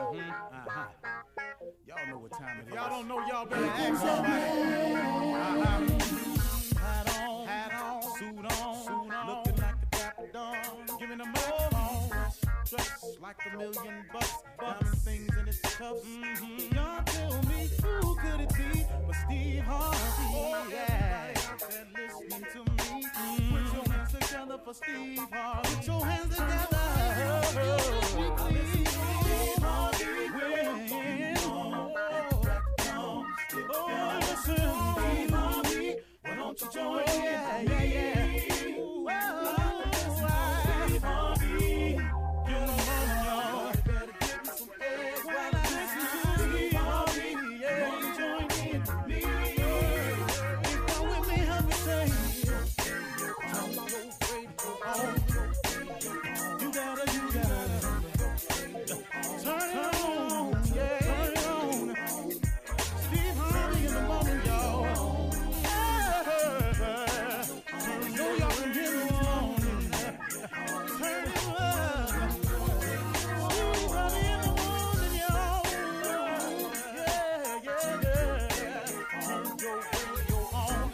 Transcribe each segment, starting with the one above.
Y'all know what time it is. Y'all don't know, y'all better ask somebody. Hat on, suit on, looking like the Dapper Dawn. Giving them microphone, dressed like $1,000,000, diamond things in its cuffs. Y'all tell me who could it be but Steve Harvey? Yeah, listening to me. Put your hands together for Steve Harvey. Put your hands together. Steve Harvey. Steve Harvey, why don't you join in? Steve Harvey, get on, y'all. Better give me some eggs while I listen to Steve Harvey. Won't you join in with me? Come with me, help me say, turn your radio on. You gotta turn it on, yeah. Turn it on. Steve Harvey in the morning, y'all. I know y'all can hear me on. Turn it up. Steve Harvey in the morning, y'all. Yeah. Turn your radio on.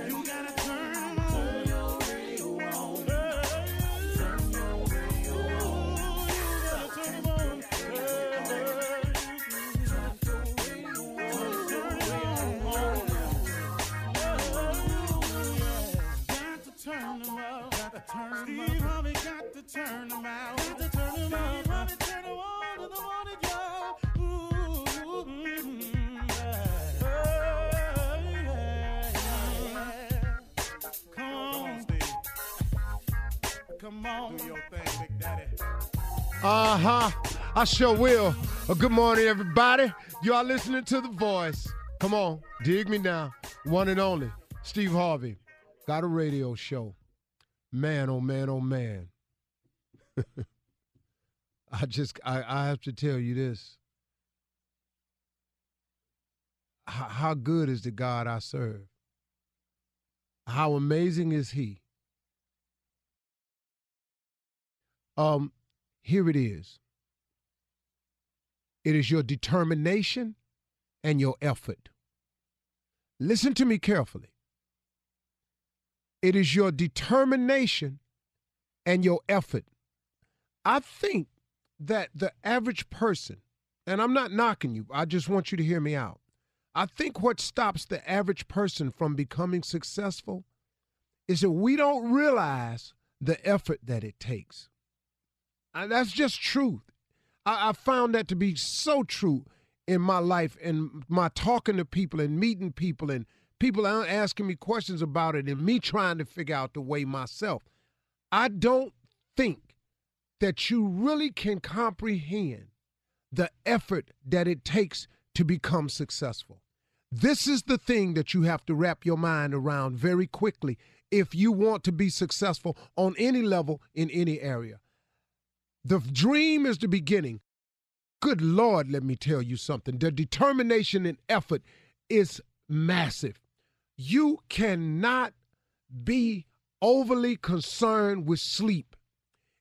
You gotta turn your radio on. Turn your radio on. You gotta turn it on. Steve Harvey got to turn them out. Got to turn them out. Steve Harvey turn them on in the morning, y'all. Come on, Steve. Come on. Do your thing, Big Daddy. I sure will. Good morning, everybody. You are listening to The Voice. Come on, dig me now. One and only, Steve Harvey. Got a radio show. Man, oh man, oh man. I have to tell you this. How good is the God I serve? How amazing is he? Here it is. It is your determination and your effort. Listen to me carefully. It is your determination and your effort. I think that the average person, and I'm not knocking you, I just want you to hear me out. I think what stops the average person from becoming successful is that we don't realize the effort that it takes. And that's just truth. I found that to be so true in my life and my talking to people and meeting people and people asking me questions about it and me trying to figure out the way myself. I don't think that you really can comprehend the effort that it takes to become successful. This is the thing that you have to wrap your mind around very quickly if you want to be successful on any level in any area. The dream is the beginning. Good Lord, let me tell you something. The determination and effort is massive. You cannot be overly concerned with sleep.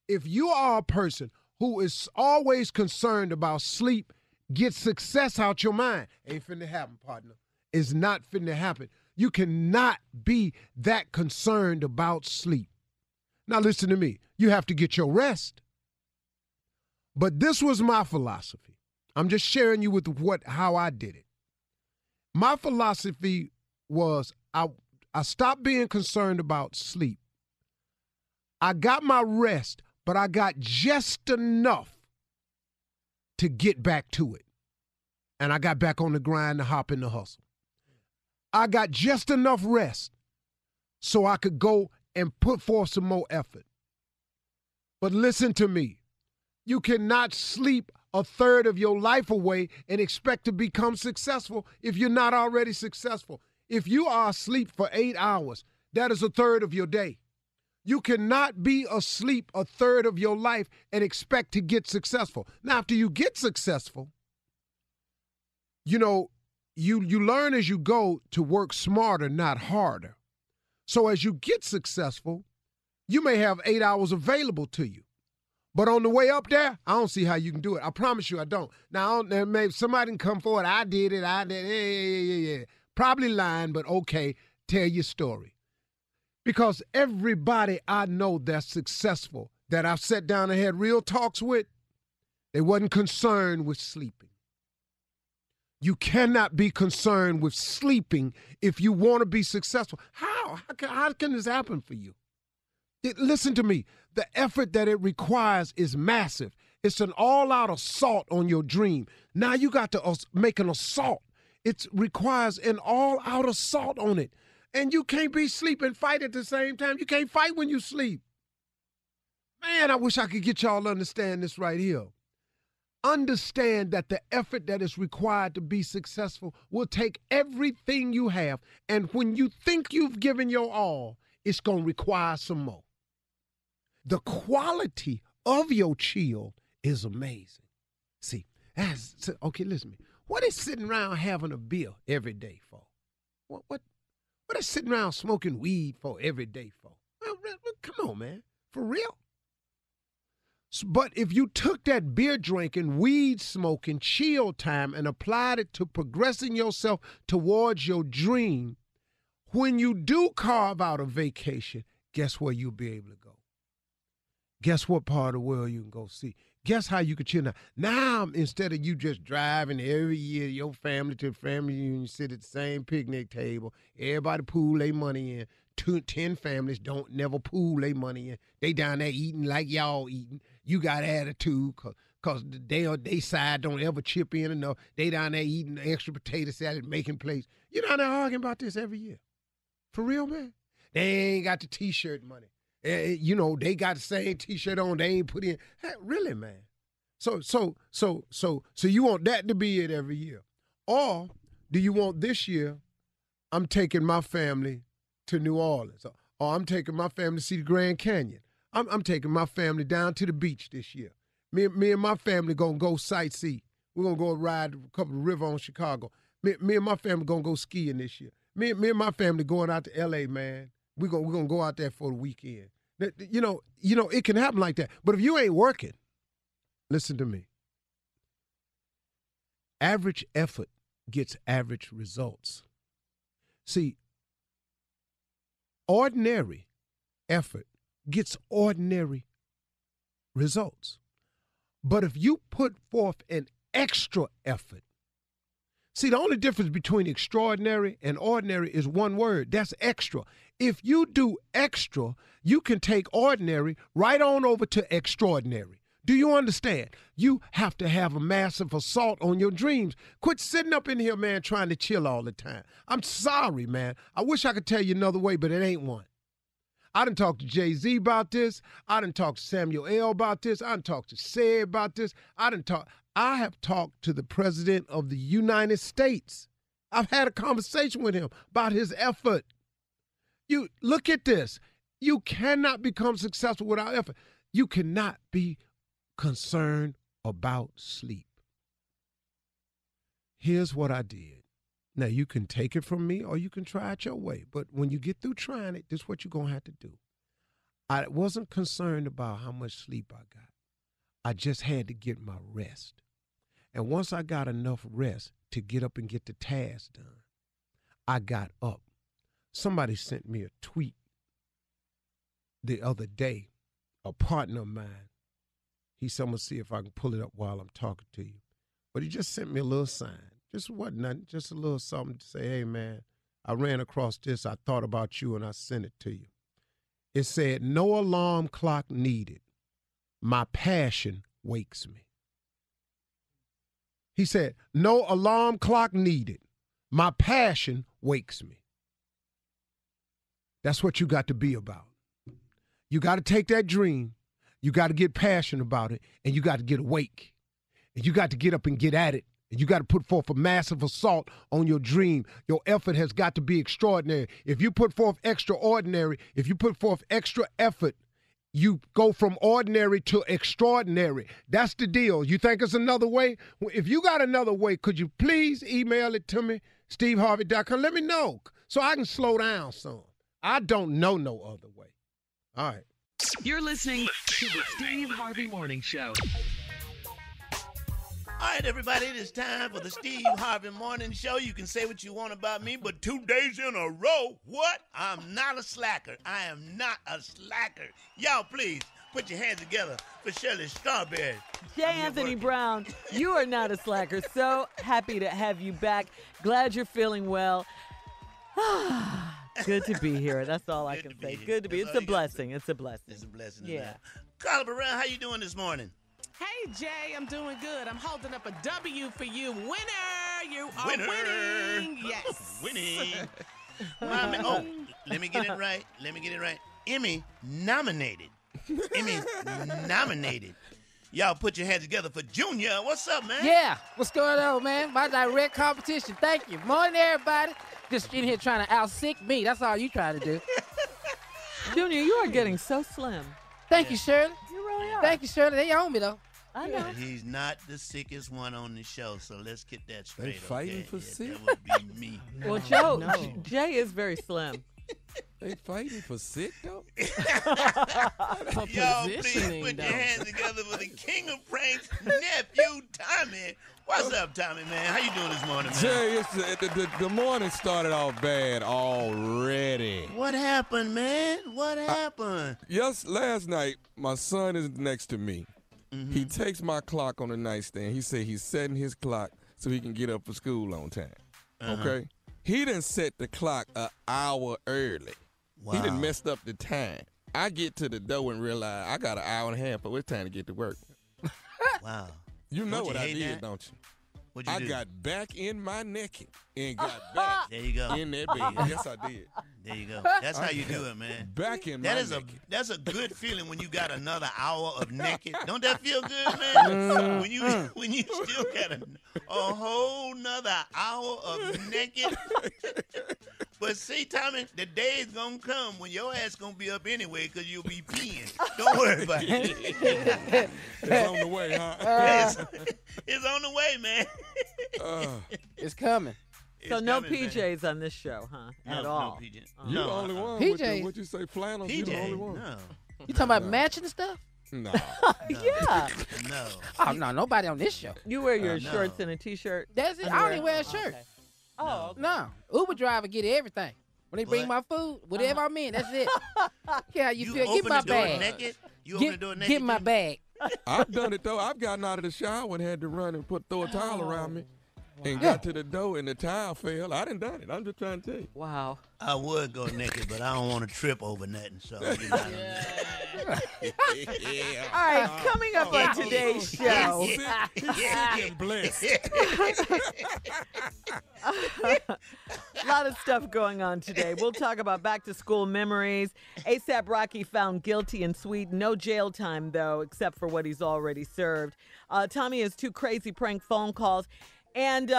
If you are a person who is always concerned about sleep, get success out your mind. Ain't finna happen, partner. It's not finna happen. You cannot be that concerned about sleep. Now listen to me. You have to get your rest. But this was my philosophy. I'm just sharing you with how I did it. My philosophy was I stopped being concerned about sleep. I got my rest, but I got just enough to get back to it. And I got back on the grind to hop in the hustle. I got just enough rest so I could go and put forth some more effort. But listen to me. You cannot sleep a third of your life away and expect to become successful if you're not already successful. If you are asleep for 8 hours, that is a third of your day. You cannot be asleep a third of your life and expect to get successful. Now, after you get successful, you learn as you go to work smarter, not harder. So as you get successful, you may have 8 hours available to you. But on the way up there, I don't see how you can do it. I promise you I don't. Now, maybe somebody can come forward. I did it. Yeah. Probably lying, but okay, tell your story. Because everybody I know that's successful, that I've sat down and had real talks with, they wasn't concerned with sleeping. You cannot be concerned with sleeping if you want to be successful. How can this happen for you? Listen to me. The effort that it requires is massive. It's an all-out assault on your dream. Now you got to make an assault. It requires an all-out assault on it. And you can't be sleep and fight at the same time. You can't fight when you sleep. Man, I wish I could get y'all to understand this right here. Understand that the effort that is required to be successful will take everything you have. And when you think you've given your all, it's going to require some more. The quality of your chill is amazing. See, okay, listen to me. What is sitting around having a beer every day for? What is sitting around smoking weed for every day for? Well, come on, man. For real? But if you took that beer drinking, weed smoking, chill time and applied it to progressing yourself towards your dream, when you do carve out a vacation, guess where you'll be able to go? Guess what part of the world you can go see? Guess how you can chill now? Now, instead of you just driving every year, your family to family reunion, sit at the same picnic table, everybody pool their money in. 10 families don't never pool their money in. They down there eating like y'all eating. You got attitude because they side don't ever chip in enough. They down there eating extra potato salad, making plates. You down there arguing about this every year. For real, man? They ain't got the T-shirt money. They got the same T-shirt on. They ain't put in. Hey, really, man? So you want that to be it every year? Or do you want this year, I'm taking my family to New Orleans, or I'm taking my family to see the Grand Canyon. I'm taking my family down to the beach this year. Me and my family gonna go sightsee. We're gonna go ride a couple of rivers on Chicago. Me and my family gonna go skiing this year. Me and my family going out to L.A., man. We're gonna go out there for the weekend. You know, it can happen like that. But if you ain't working, listen to me. Average effort gets average results. See, ordinary effort gets ordinary results. But if you put forth an extra effort, see, the only difference between extraordinary and ordinary is one word. That's extra. If you do extra, you can take ordinary right on over to extraordinary. Do you understand? You have to have a massive assault on your dreams. Quit sitting up in here, man, trying to chill all the time. I'm sorry, man. I wish I could tell you another way, but it ain't one. I done talked to Jay-Z about this. I done talked to Samuel L. about this. I done talked to Sid about this. I have talked to the President of the United States. I've had a conversation with him about his effort. You look at this. You cannot become successful without effort. You cannot be concerned about sleep. Here's what I did. Now, you can take it from me or you can try it your way. But when you get through trying it, this is what you're going to have to do. I wasn't concerned about how much sleep I got. I just had to get my rest. And once I got enough rest to get up and get the task done, I got up. Somebody sent me a tweet the other day, a partner of mine. He said, I'm going to see if I can pull it up while I'm talking to you. But he just sent me a little sign. Just wasn't nothing, just a little something to say, hey, man, I ran across this. I thought about you, and I sent it to you. It said, no alarm clock needed. My passion wakes me. He said, no alarm clock needed. My passion wakes me. That's what you got to be about. You got to take that dream. You got to get passionate about it, and you got to get awake. And you got to get up and get at it. And you got to put forth a massive assault on your dream. Your effort has got to be extraordinary. If you put forth extraordinary, if you put forth extra effort, you go from ordinary to extraordinary. That's the deal. You think it's another way? If you got another way, could you please email it to me, steveharvey.com? Let me know so I can slow down some. I don't know no other way. All right. You're listening to the Steve Harvey Morning Show. All right, everybody, it is time for the Steve Harvey Morning Show. You can say what you want about me, but 2 days in a row, what? I'm not a slacker. I am not a slacker. Y'all, please, put your hands together for Shirley Strawberry. J. Anthony Brown, you are not a slacker. So happy to have you back. Glad you're feeling well. Good to be here. That's all I can say. Good to be. It's a blessing. It's a blessing. It's a blessing. Yeah. Carla Brown, how you doing this morning? Hey, Jay, I'm doing good. I'm holding up a W for you. Winner! You are winning. Yes. Winning. Let me get it right. Emmy nominated. Y'all put your hands together for Junior. What's up, man? Yeah. What's going on, man? My direct competition. Thank you. Morning, everybody. Just in here trying to out-sick me. That's all you trying to do. Junior, you are getting so slim. Thank you, Shirley. You really are. Thank you, Shirley. They own me, though. I know. He's not the sickest one on the show, so let's get that straight. They fighting for sick? That would be me. Well, Jay is very slim. They fighting for sick, though? Y'all, please put your hands together for the king of pranks, nephew Tommy. What's up, Tommy, man? How you doing this morning, man? Jay, the morning started off bad already. What happened, man? What happened? Last night, my son is next to me. Mm-hmm. He takes my clock on the nightstand. He said he's setting his clock so he can get up for school on time. Okay? He done set the clock an hour early. Wow. He done messed up the time. I get to the door and realize I got an hour and a half, but it's time to get to work. Wow. You know what I did, that? don't you? What'd you do? I got back in my naked and got back there you go. in that bed. Yes, I did. There you go. That's how you do it, man. Back in my naked. That's a good feeling when you got another hour of naked. Don't that feel good, man? when you still got a whole nother hour of naked. But see, Tommy, the day is gonna come when your ass gonna be up anyway because you'll be peeing. Don't worry about it. It's on the way, huh? It's on the way, man. It's coming. So no PJs on this show, huh? At all. No PJ. You the only one. PJ. What you say, flannels? You PJ. the only one. No. You talking about matching stuff? No. Yeah. No. Oh, no, nobody on this show. You wear your No. shorts and a T-shirt. That's it. I only wear a shirt. Okay. Oh, okay. No. Uber driver get everything. When they bring What? my food, whatever I'm in, that's it. Yeah, how you feel? Get open my the door bag. naked? You open the door naked? Get my too? bag. I've done it, though. I've gotten out of the shower and had to run and throw a towel around me and got to the door and the towel fell. I done done it. I'm just trying to tell you. Wow. I would go naked, but I don't want to trip over nothing. So, you know. All right, coming up on today's show. He's sick and blessed. A lot of stuff going on today. We'll talk about back-to-school memories. A$AP Rocky found guilty in Sweden. No jail time, though, except for what he's already served. Tommy has 2 crazy prank phone calls. And,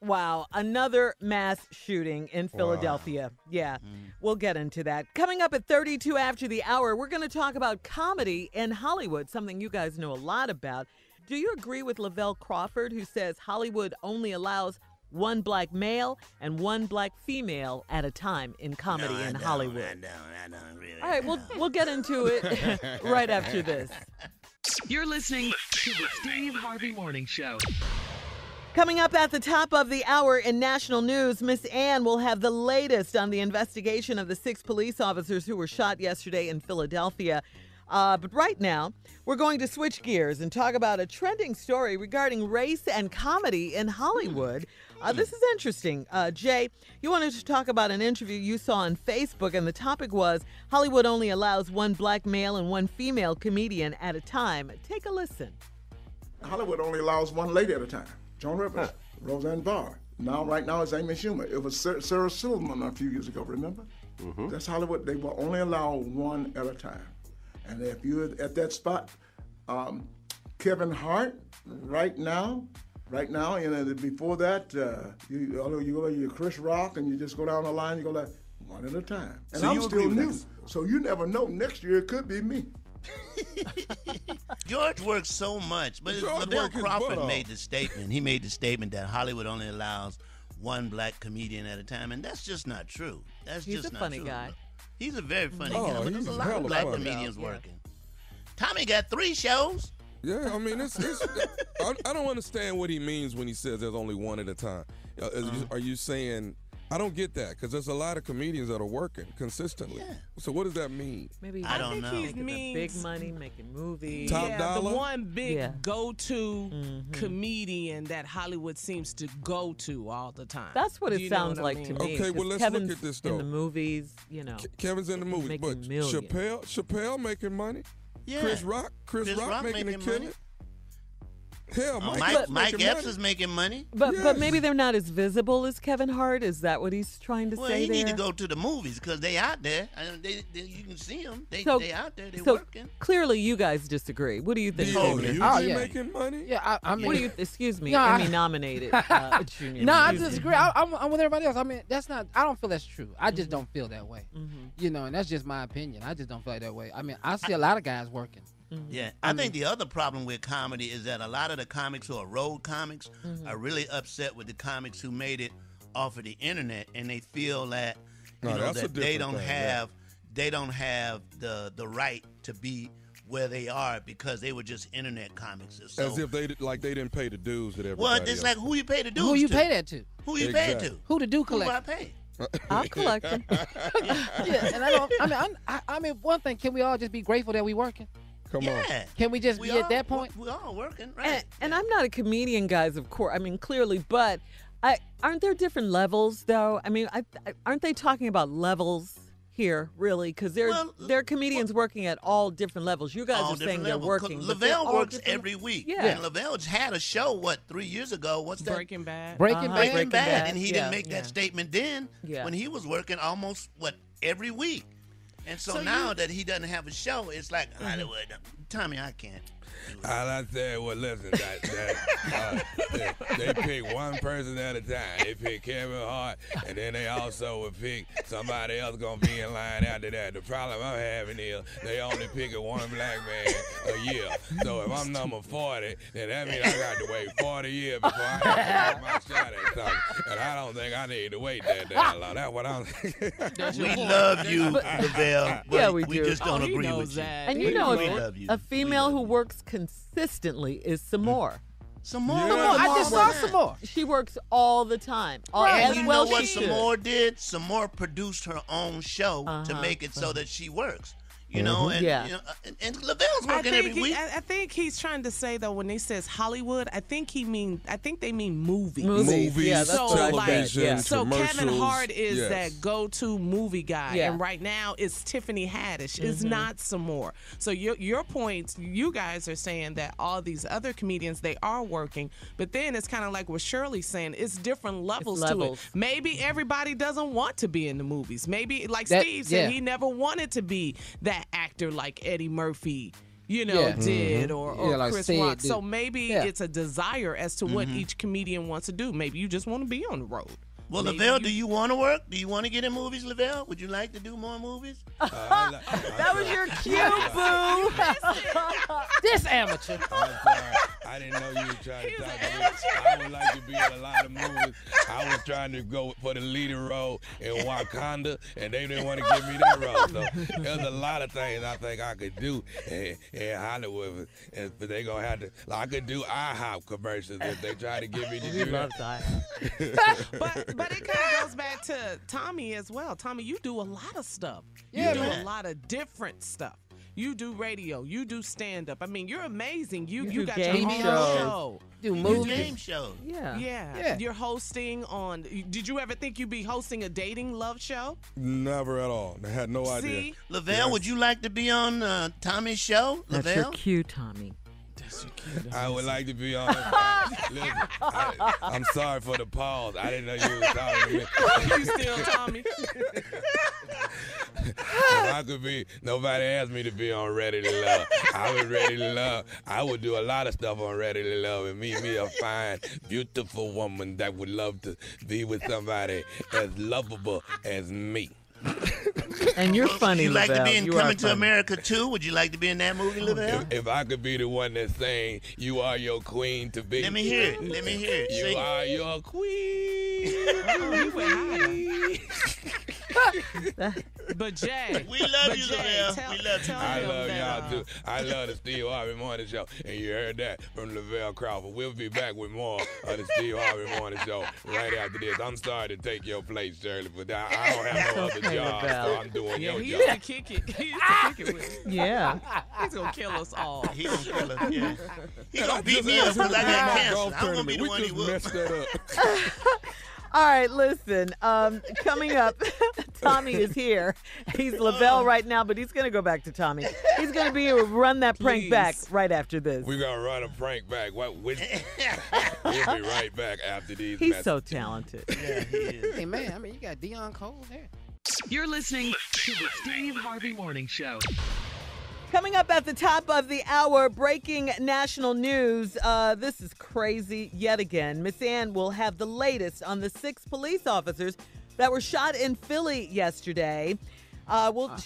wow, another mass shooting in Philadelphia. Yeah, we'll get into that. Coming up at 32 after the hour, we're going to talk about comedy in Hollywood, something you guys know a lot about. Do you agree with Lavelle Crawford, who says Hollywood only allows 1 black male and 1 black female at a time in comedy in Hollywood? I don't really. All right, we'll get into it right after this. You're listening to the Steve Harvey Morning Show. Coming up at the top of the hour in national news, Miss Ann will have the latest on the investigation of the 6 police officers who were shot yesterday in Philadelphia. But right now, we're going to switch gears and talk about a trending story regarding race and comedy in Hollywood. This is interesting. Jay, you wanted to talk about an interview you saw on Facebook, and the topic was Hollywood only allows 1 black male and 1 female comedian at a time. Take a listen. Hollywood only allows 1 lady at a time. Joan Rivers, Roseanne Barr. Right now it's Amy Schumer. It was Sarah Silverman a few years ago, remember? Mm-hmm. That's Hollywood. They will only allow 1 at a time. And if you're at that spot, Kevin Hart, right now, and before that, you go to your Chris Rock, and you just go down the line, you go like 1 at a time. And so I'm still new, so you never know. Next year it could be me. George works so much, but Lavelle Crawford made the statement. He made the statement that Hollywood only allows 1 black comedian at a time, and that's just not true. He's a funny guy. He's a very funny Oh, guy. But there's he's a lot hella of black funny. comedians working. Tommy got 3 shows. Yeah, I mean, I don't understand what he means when he says there's only one at a time. Are you saying, I don't get that, because there's a lot of comedians that are working consistently. Yeah. So what does that mean? Maybe I don't know. Making the big money, making movies. Top dollar? The one big Yeah. go-to comedian that Hollywood seems to go to all the time. That's what Do it you know sounds what I like mean? to me. Okay, well, 'cause let's Kevin's look at this, in though. the movies, you know. Kevin's in the movie, Making but millions. Chappelle making money. Yeah. Chris Rock making a money. killing. Hell, Mike Epps is making money. But maybe they're not as visible as Kevin Hart. Is that what he's trying to Well, say he there? need to go to the movies because they out there. You can see them. They out there. They so working. clearly, you guys disagree. What do you think? Totally. Junior? You yeah. making money? Yeah, I mean. What do you? Excuse me. No, I I- mean, nominated. Junior. No, I Excuse me. disagree. I'm with everybody else. I mean, that's not. I don't feel that's true. I just don't feel that way. You know, and that's just my opinion. I just don't feel like that way. I mean, I see a lot of guys working. Yeah, I think the other problem with comedy is that a lot of the comics who are road comics are really upset with the comics who made it off of the internet, and they feel that that's a that they different don't thing, have the right to be where they are because they were just internet comics. So, As if they didn't pay the dues that everybody well, it's else. like who you pay the dues Who you to? pay that to? Who you pay Exactly. to? Who the do Who collect? I pay? I'll collect them. Yeah, and I don't. I mean, one thing. Can we all just be grateful that we working? Come on. Yeah. Can we just We be at all- that point? We all working, right? And I'm not a comedian, guys. Of course, I mean clearly, but aren't there different levels though? I mean, aren't they talking about levels here, really? Because there are comedians working at all different levels. You guys all are saying different they're levels. working. but they're Lavelle all works different- every week. Yeah. And Lavelle's had a show, 3 years ago? What's that? Breaking Bad. Breaking Bad. Breaking Bad. And he Yeah. didn't make that statement then Yeah. when he was working almost, every week. And so now that he doesn't have a show, it's like, Hollywood, Tommy, I can't. All I said was, listen, they pick one person at a time. They pick Kevin Hart, and then they also would pick somebody else gonna be in line after that. The problem I'm having is they only picking one black man a year. So if I'm number 40, then that means I got to wait 40 years before I have my shot at something. And I don't think I need to wait that damn long. That's what I'm saying. We love you, Lavelle, but Yeah, we do. just don't he agree knows with you. that. And He you know, We love you. a female who works consistently is some more. Some more. I just saw some more. She works all the time. And As you well know what she Samore did? Samore produced her own show to make it so that she works. You know, and Yeah. you know, and Lavelle's working every week. I think he's trying to say though when he says Hollywood, I think they mean movies. Movies. Yeah, that's So, what I like, said. Yeah. So Kevin commercials, Hart is yes. that go-to movie guy, Yeah. and right now it's Tiffany Haddish. It's not some more. So your points, you guys are saying that all these other comedians they are working, but then it's kind of like what Shirley's saying. It's different levels to levels. it. Maybe everybody doesn't want to be in the movies. Maybe like That- Steve said, yeah. he never wanted to be that actor like Eddie Murphy. Did or Yeah, like Chris Sid Rock. did. So maybe Yeah. it's a desire as to what each comedian wants to do. Maybe you just want to be on the road. Well, Maybe Lavelle, do you want to work? Do you want to get in movies, Lavelle? Would you like to do more movies? That was your cue, boo. This amateur. I'm sorry. I didn't know you were trying to talk to me. I would like to be in a lot of movies. I was trying to go for the leading role in Wakanda, and they didn't want to give me that role. So there's a lot of things I think I could do in Hollywood, but they gonna have to. I could do IHOP commercials if they try to get me to do that. But it kind of goes back to Tommy as well. Tommy, you do a lot of stuff. Yeah, you do man. a lot of different stuff. You do radio. You do stand up. I mean, you're amazing. You do got game your own shows. show. Do Game movies. shows. Yeah. Yeah. You're hosting on. Did you ever think you'd be hosting a dating love show? Never at all. I had no idea. See? Lavelle, would you like to be on Tommy's show? That's Lavelle? your cue, Tommy. I would like to be on. Listen, I'm sorry for the pause. I didn't know you was talking to me. You still Tommy? If I could be, nobody asked me to be on Ready to Love. I was Ready to Love. I would do a lot of stuff on Ready to Love and meet me a fine, beautiful woman that would love to be with somebody as lovable as me. And you're funny, Would you like to be in Lavelle. You are Coming to funny. America 2? Would you like to be in that movie, Lavelle? If I could be the one that's saying, you are your queen to be. Let me hear it. Let me hear it. You Sing. are your queen. Oh, you went higher. But Jay, We love you, Lavelle. We love you. I love y'all too. I love the Steve Harvey Morning Show. And you heard that from Lavelle Crawford. We'll be back with more of the Steve Harvey Morning Show right after this. I'm sorry to take your place, Shirley, but I don't have no other job, so I'm doing your he job. used to kick it. He used to kick it with me. Yeah. He's going to kill us all. He gonna kill us, yeah. He gonna beat me up because I got cancer. I'm gonna be the one he just whooped. messed that up. All right, listen. Coming up, Tommy is here. He's Lavelle right now, but he's going to go back to Tommy. He's going to be here with Run That Prank Back right after this. We're going to run a prank back. We'll be right back after these He's messages. so talented. Yeah, he is. Hey, man, I mean, you got Dion Cole there. You're listening to the Steve Harvey Morning Show. Coming up at the top of the hour, breaking national news. This is crazy yet again. Miss Ann will have the latest on the 6 police officers that were shot in Philly yesterday.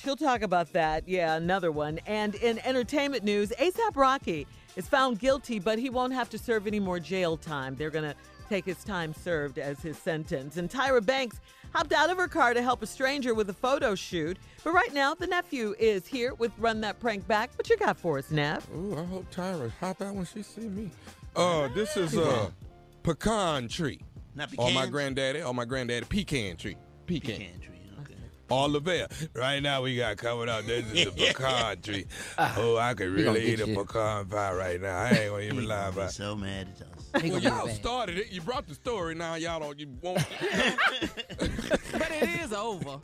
She'll talk about that. Yeah, another one. And in entertainment news, A$AP Rocky is found guilty, but he won't have to serve any more jail time. They're going to take his time served as his sentence. And Tyra Banks hopped out of her car to help a stranger with a photo shoot. But right now, the nephew is here with Run That Prank Back. What you got for us, Neff? Ooh, I hope Tyra hop out when she see me. This is Pecan Tree. Not Or pecan. my granddaddy, Pecan Tree. Pecan. Pecan tree. Okay. All Lavelle. Right now we got coming up. This is the pecan tree. Oh, I could gonna really eat get a you. pecan pie right now. I ain't gonna even lie I'm about it. so mad at us. Well, y'all started it. You brought the story. Now y'all don't. You won't. But it is over.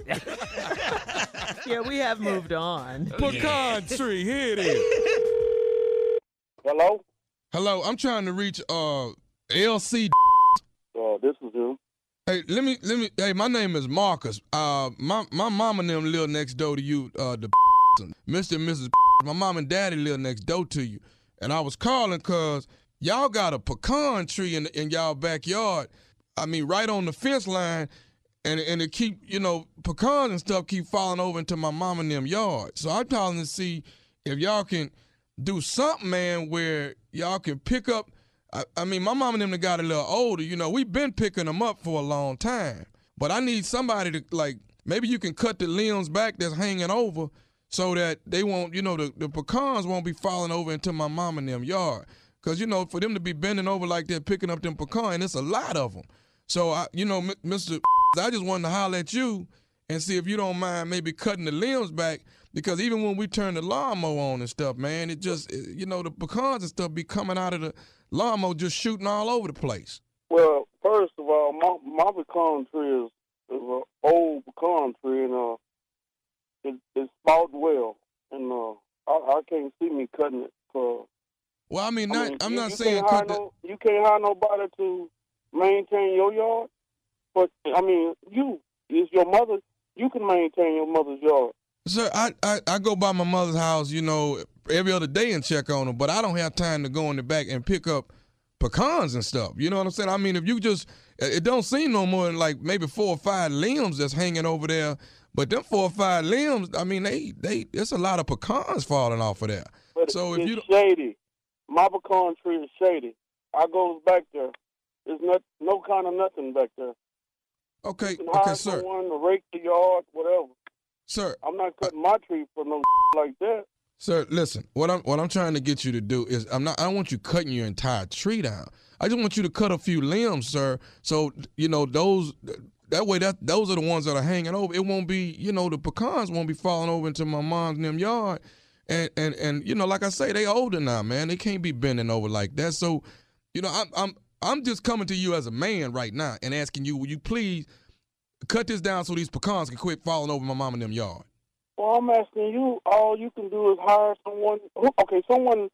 Yeah, we have moved on. Pecan Tree. Here it is. Hello? Hello. I'm trying to reach LC. This is him. Hey, let me. Hey, my name is Marcus. My mom and them live next door to you. The Mr. and Mrs. My mom and daddy live next door to you, and I was calling cause y'all got a pecan tree in y'all backyard. I mean, right on the fence line, and it keep pecans and stuff keep falling over into my mom and them yard. So I'm calling to see if y'all can do something, man, where y'all can pick up. I mean, my mom and them that got a little older, we've been picking them up for a long time. But I need somebody to, maybe you can cut the limbs back that's hanging over so that they won't, the pecans won't be falling over into my mom and them yard. Because, for them to be bending over like that, picking up them pecans, it's a lot of them. So, Mr. I just wanted to holler at you and see if you don't mind maybe cutting the limbs back. Because even when we turn the lawnmower on and stuff, man, it just, the pecans and stuff be coming out of the lawnmower just shooting all over the place. Well, first of all, my pecan tree is an old pecan tree, and it's sprouted well. And I can't see me cutting it. Well, I'm not you saying can't cut hire you can't hire nobody to maintain your yard. But, it's your mother. You can maintain your mother's yard. Sir, I go by my mother's house, every other day and check on her, but I don't have time to go in the back and pick up pecans and stuff. You know what I'm saying? I mean, if you just, it don't seem no more than like maybe 4 or 5 limbs that's hanging over there, but them 4 or 5 limbs, I mean, there's a lot of pecans falling off of there. But so if it's you shady. My pecan tree is shady. I goes back there. There's no kind of nothing back there. Okay, You can hire sir. someone to rake the yard, whatever. Sir, I'm not cutting my tree for no like that. Sir, listen. What I'm trying to get you to do is I don't want you cutting your entire tree down. I just want you to cut a few limbs, sir. So those those are the ones that are hanging over. It won't be the pecans won't be falling over into my mom's and them yard. And like I say, they older now, man. They can't be bending over like that. So I'm just coming to you as a man right now and asking you, will you please cut this down so these pecans can quit falling over my mom and them yard? Well, I'm asking you, all you can do is hire someone. Okay, someone.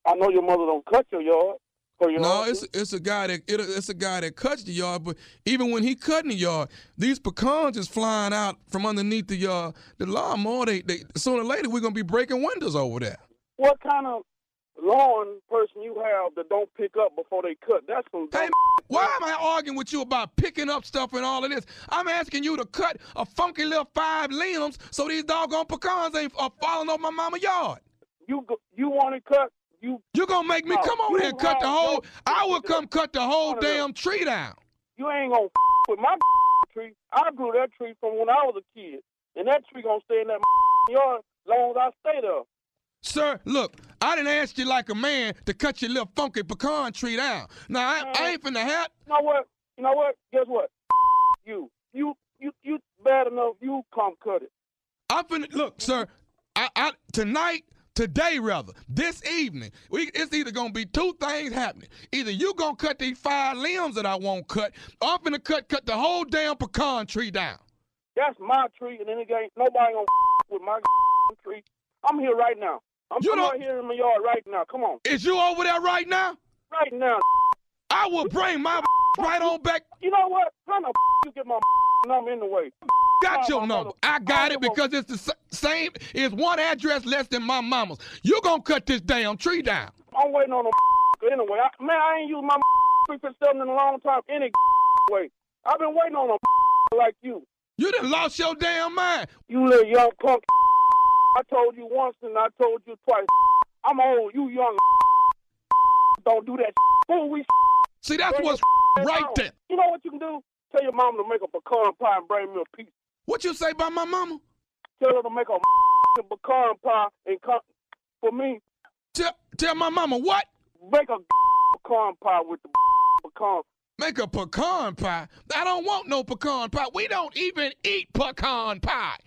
I know your mother don't cut your yard. No, it's a guy that cuts the yard. But even when he cutting the yard, these pecans is flying out from underneath the lawnmower. They sooner or later we're gonna be breaking windows over there. What kind of lawn person you have that don't pick up before they cut? That's some. Hey, why am I arguing with you about picking up stuff and all of this? I'm asking you to cut a funky little 5 limbs so these doggone pecans ain't falling over my mama's yard. You want it cut? You're gonna make me come over here and cut the whole. I will come cut the whole damn tree down. You ain't gonna with my tree. I grew that tree from when I was a kid. And that tree gonna stay in that yard as long as I stay there. Sir, look, I didn't ask you like a man to cut your little funky pecan tree down. Now, I ain't finna have... You know what? Guess what? You bad enough, you come cut it. I'm finna... Look, sir, today, this evening, it's either going to be two things happening. Either you going to cut these 5 limbs that I won't cut, or I'm finna cut the whole damn pecan tree down. That's my tree, and then ain't nobody gonna with my tree. I'm here right now. I'm right here in my yard right now. Come on. Is you over there right now? Right now. I will bring my right on back. You know what? How the you get my number in the way? Got your number. I got it because it's the same. It's one address less than my mama's. You gonna cut this damn tree down. I'm waiting on the anyway. I ain't used my tree for something in a long time any way. I've been waiting on a like you. You done lost your damn mind. You little young punk. I told you once and I told you twice. I'm old. You young. Don't do that. Fool, we. See, that's what's right there. You know what you can do? Tell your mama to make a pecan pie and bring me a piece. What you say about my mama? Tell her to make a pecan pie and come for me. Tell my mama what? Make a pecan pie with the pecan. Make a pecan pie? I don't want no pecan pie. We don't even eat pecan pie.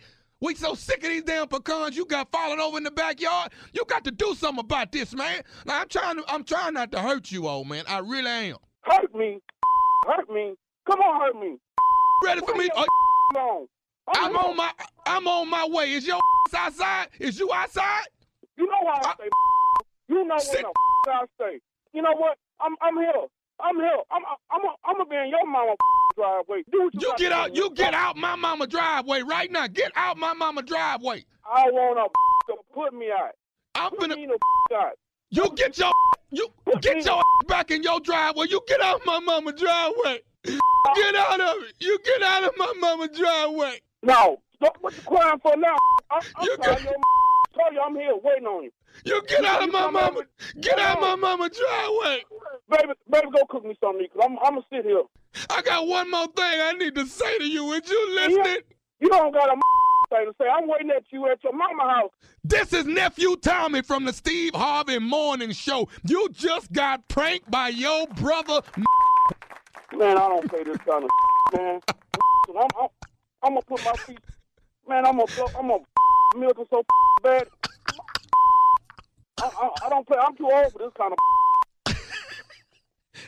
We so sick of these damn pecans you got falling over in the backyard. You got to do something about this, man. Now, I'm trying not to hurt you, old man. I really am. Hurt me? Hurt me? Come on, hurt me. Ready for me? I'm on my way. Is your outside? Is you outside? You know how I stay. You know when the I stay. You know what? I'm here. I'm here. I'm gonna be in your mama driveway. You get out. You get out my mama driveway right now. Get out my mama driveway. I want to put me out. I'm finna out. You get your back in your driveway. You get out my mama driveway. Get out of it. You get out of my mama driveway. No, what you crying for now? I'm sorry, told you I'm here waiting on you. You get out of my mama. Get out of my mama driveway. Baby, go cook me something, because I'm going to sit here. I got one more thing I need to say to you. Would you listen? You don't got a thing to say. I'm waiting at you at your mama house. This is Nephew Tommy from the Steve Harvey Morning Show. You just got pranked by your brother. Man, I don't say this kind of man. I'm going to put my feet. Man, I'm going to milk it so bad. I don't play. I'm too old for this kind of.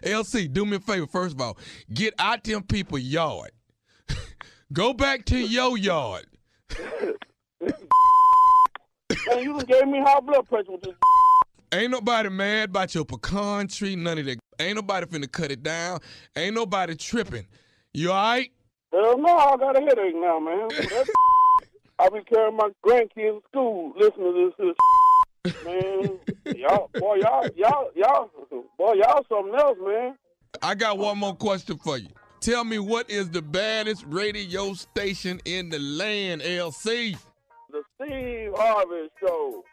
LC, do me a favor, first of all. Get out them people's yard. Go back to your yard. Man, you done gave me high blood pressure with this. Ain't nobody mad about your pecan tree, none of that. Ain't nobody finna cut it down. Ain't nobody tripping. You all right? Hell no, I got a headache now, man. I be carrying my grandkids to school listening to this. Man, y'all something else, man. I got one more question for you. Tell me, what is the baddest radio station in the land, LC? The Steve Harvey Show.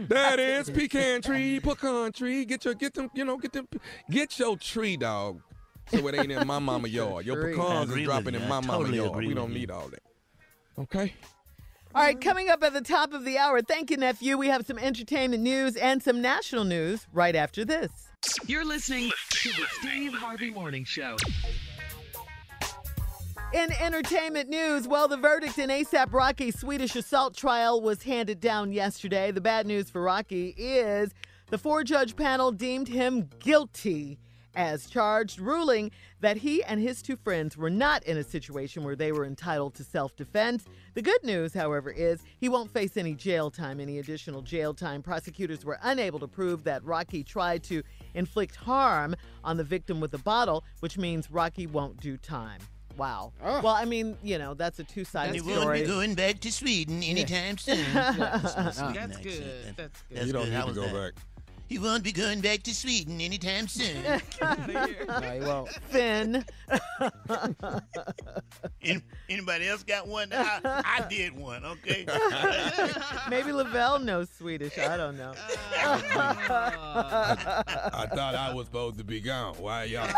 That is Pecan Tree, Pecan Tree. Get your tree, dog. So it ain't in my mama yard. Your pecans is dropping in my mama yard. We don't need all that. Okay? All right, coming up at the top of the hour, thank you, nephew. We have some entertainment news and some national news right after this. You're listening to the Steve Harvey Morning Show. In entertainment news, well, the verdict in A$AP Rocky's Swedish assault trial was handed down yesterday. The bad news for Rocky is the 4-judge panel deemed him guilty as charged, ruling that he and his 2 friends were not in a situation where they were entitled to self-defense. The good news, however, is he won't face any additional jail time. Prosecutors were unable to prove that Rocky tried to inflict harm on the victim with a bottle, which means Rocky won't do time. Wow. Oh. Well, I mean, that's a two-sided story. And he won't be going back to Sweden anytime soon. That's good. That's good. You don't need to go back. He won't be going back to Sweden anytime soon. No, he won't. Finn. Anybody else got one? I did one, okay? Maybe Lavelle knows Swedish. I don't know. I thought I was supposed to be gone. Why y'all?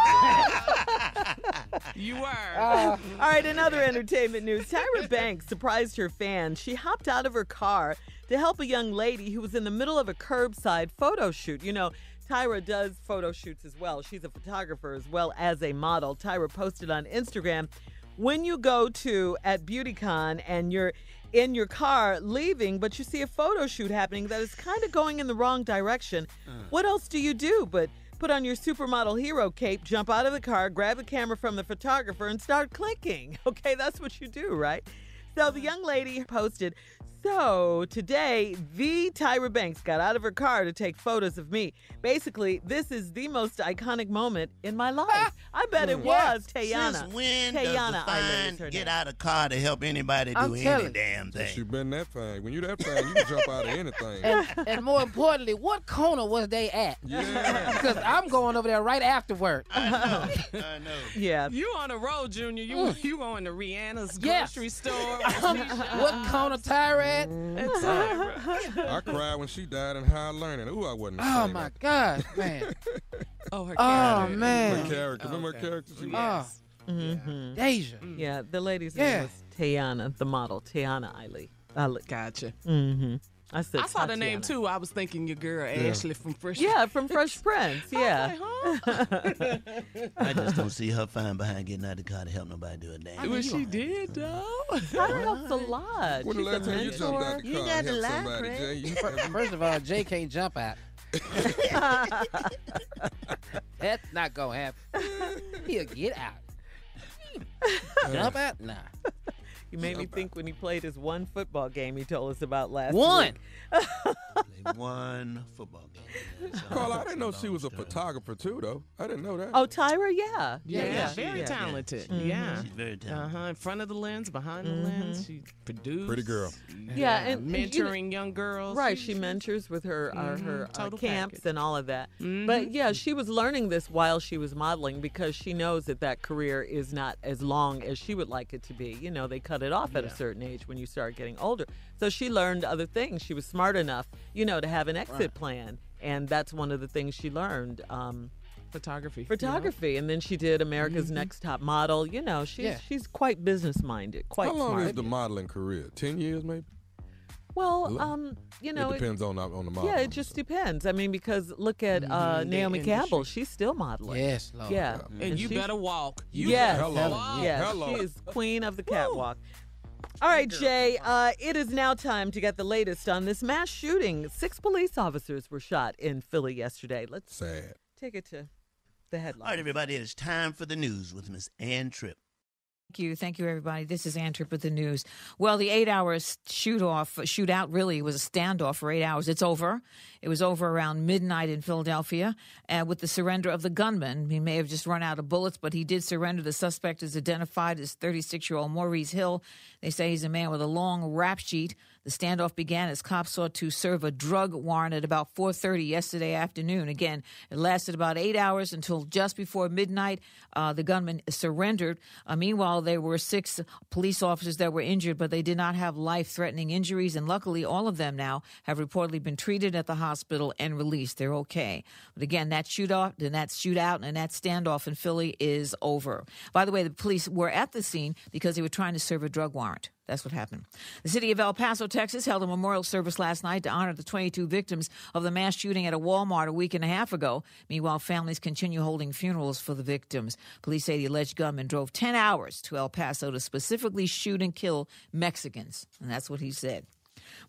You were. All right, another entertainment news. Tyra Banks surprised her fans. She hopped out of her car to help a young lady who was in the middle of a curbside photo shoot. You know, Tyra does photo shoots as well. She's a photographer as well as a model. Tyra posted on Instagram, when you go to at BeautyCon and you're in your car leaving, but you see a photo shoot happening that is kind of going in the wrong direction, what else do you do but put on your supermodel hero cape, jump out of the car, grab the camera from the photographer, and start clicking? Okay, that's what you do, right? So the young lady posted, so today, the Tyra Banks got out of her car to take photos of me. Basically, this is the most iconic moment in my life. I bet it was Tayana. Since when Tayana does the fine get out of car to help anybody do any damn thing? She been that fine. When you that fine, you can jump out of anything. And more importantly, what corner was they at? Yeah. Because I'm going over there right after work. I know. Yeah. You on the road, Junior. You going to Rihanna's grocery store. What corner Tyra at? I cried when she died in High Learning. Ooh, I wasn't. Oh my God, man. Oh, her Oh character. man. Her character. Remember her character? She was Deja. Yeah, the lady's name was Tayana, the model, Tayana Eiley. Gotcha. Mm-hmm. I saw the name too. I was thinking your girl Ashley from Fresh. Yeah, from Fresh Prince. Yeah. I just don't see her fine behind getting out of the car to help nobody do a damn. Well, she did though. Tyra helps a lot. When the last time you jumped out the car You and got helped a lot, somebody, Craig. Jay? First of all, Jay can't jump out. That's not gonna happen. He'll get out. Jump out? Nah. You made me think when he played his one football game he told us about last One. week. One football game. Carla, I didn't know she was a photographer too, though. I didn't know that. Oh, Tyra, yeah. Very talented. Mm-hmm. Yeah. She's very talented. In front of the lens, behind the lens, she produced. Pretty girl. Yeah, and mentoring young girls. Right, she mentors with her Total camps package. and all of that. But yeah, she was learning this while she was modeling because she knows that career is not as long as she would like it to be. You know, they cut it off at a certain age when you start getting older. So she learned other things. She was smart enough, you know, to have an exit plan. And that's one of the things she learned. Photography. And then she did America's Next Top Model. You know, she's quite business-minded, quite How long smart. is the modeling career? 10 years, maybe? Well, you know, it depends on the model. Yeah, it just depends. I mean, because look at Naomi Campbell. She's still modeling. Yes, Lord. Yeah. And you she's- better walk. Yes. Hello. Yes, Hello. she is queen of the catwalk. All right, Jay, it is now time to get the latest on this mass shooting. 6 police officers were shot in Philly yesterday. Let's Sad. take it to the All headline. right, everybody, it is time for the news with Miss Ann Tripp. Thank you, everybody. This is Ann Tripp with the news. Well, the 8-hour shootout really was a standoff for 8 hours. It's over. It was over around midnight in Philadelphia with the surrender of the gunman. He may have just run out of bullets, but he did surrender. The suspect is identified as 36-year-old Maurice Hill. They say he's a man with a long rap sheet. The standoff began as cops sought to serve a drug warrant at about 4:30 yesterday afternoon. Again, it lasted about 8 hours until just before midnight. The gunman surrendered. Meanwhile, there were 6 police officers that were injured, but they did not have life-threatening injuries. And luckily, all of them now have reportedly been treated at the hospital and released. They're okay. But again, that shootout and that standoff in Philly is over. By the way, the police were at the scene because they were trying to serve a drug warrant. That's what happened. The city of El Paso, Texas, held a memorial service last night to honor the 22 victims of the mass shooting at a Walmart a week and a half ago. Meanwhile, families continue holding funerals for the victims. Police say the alleged gunman drove 10 hours to El Paso to specifically shoot and kill Mexicans. And that's what he said.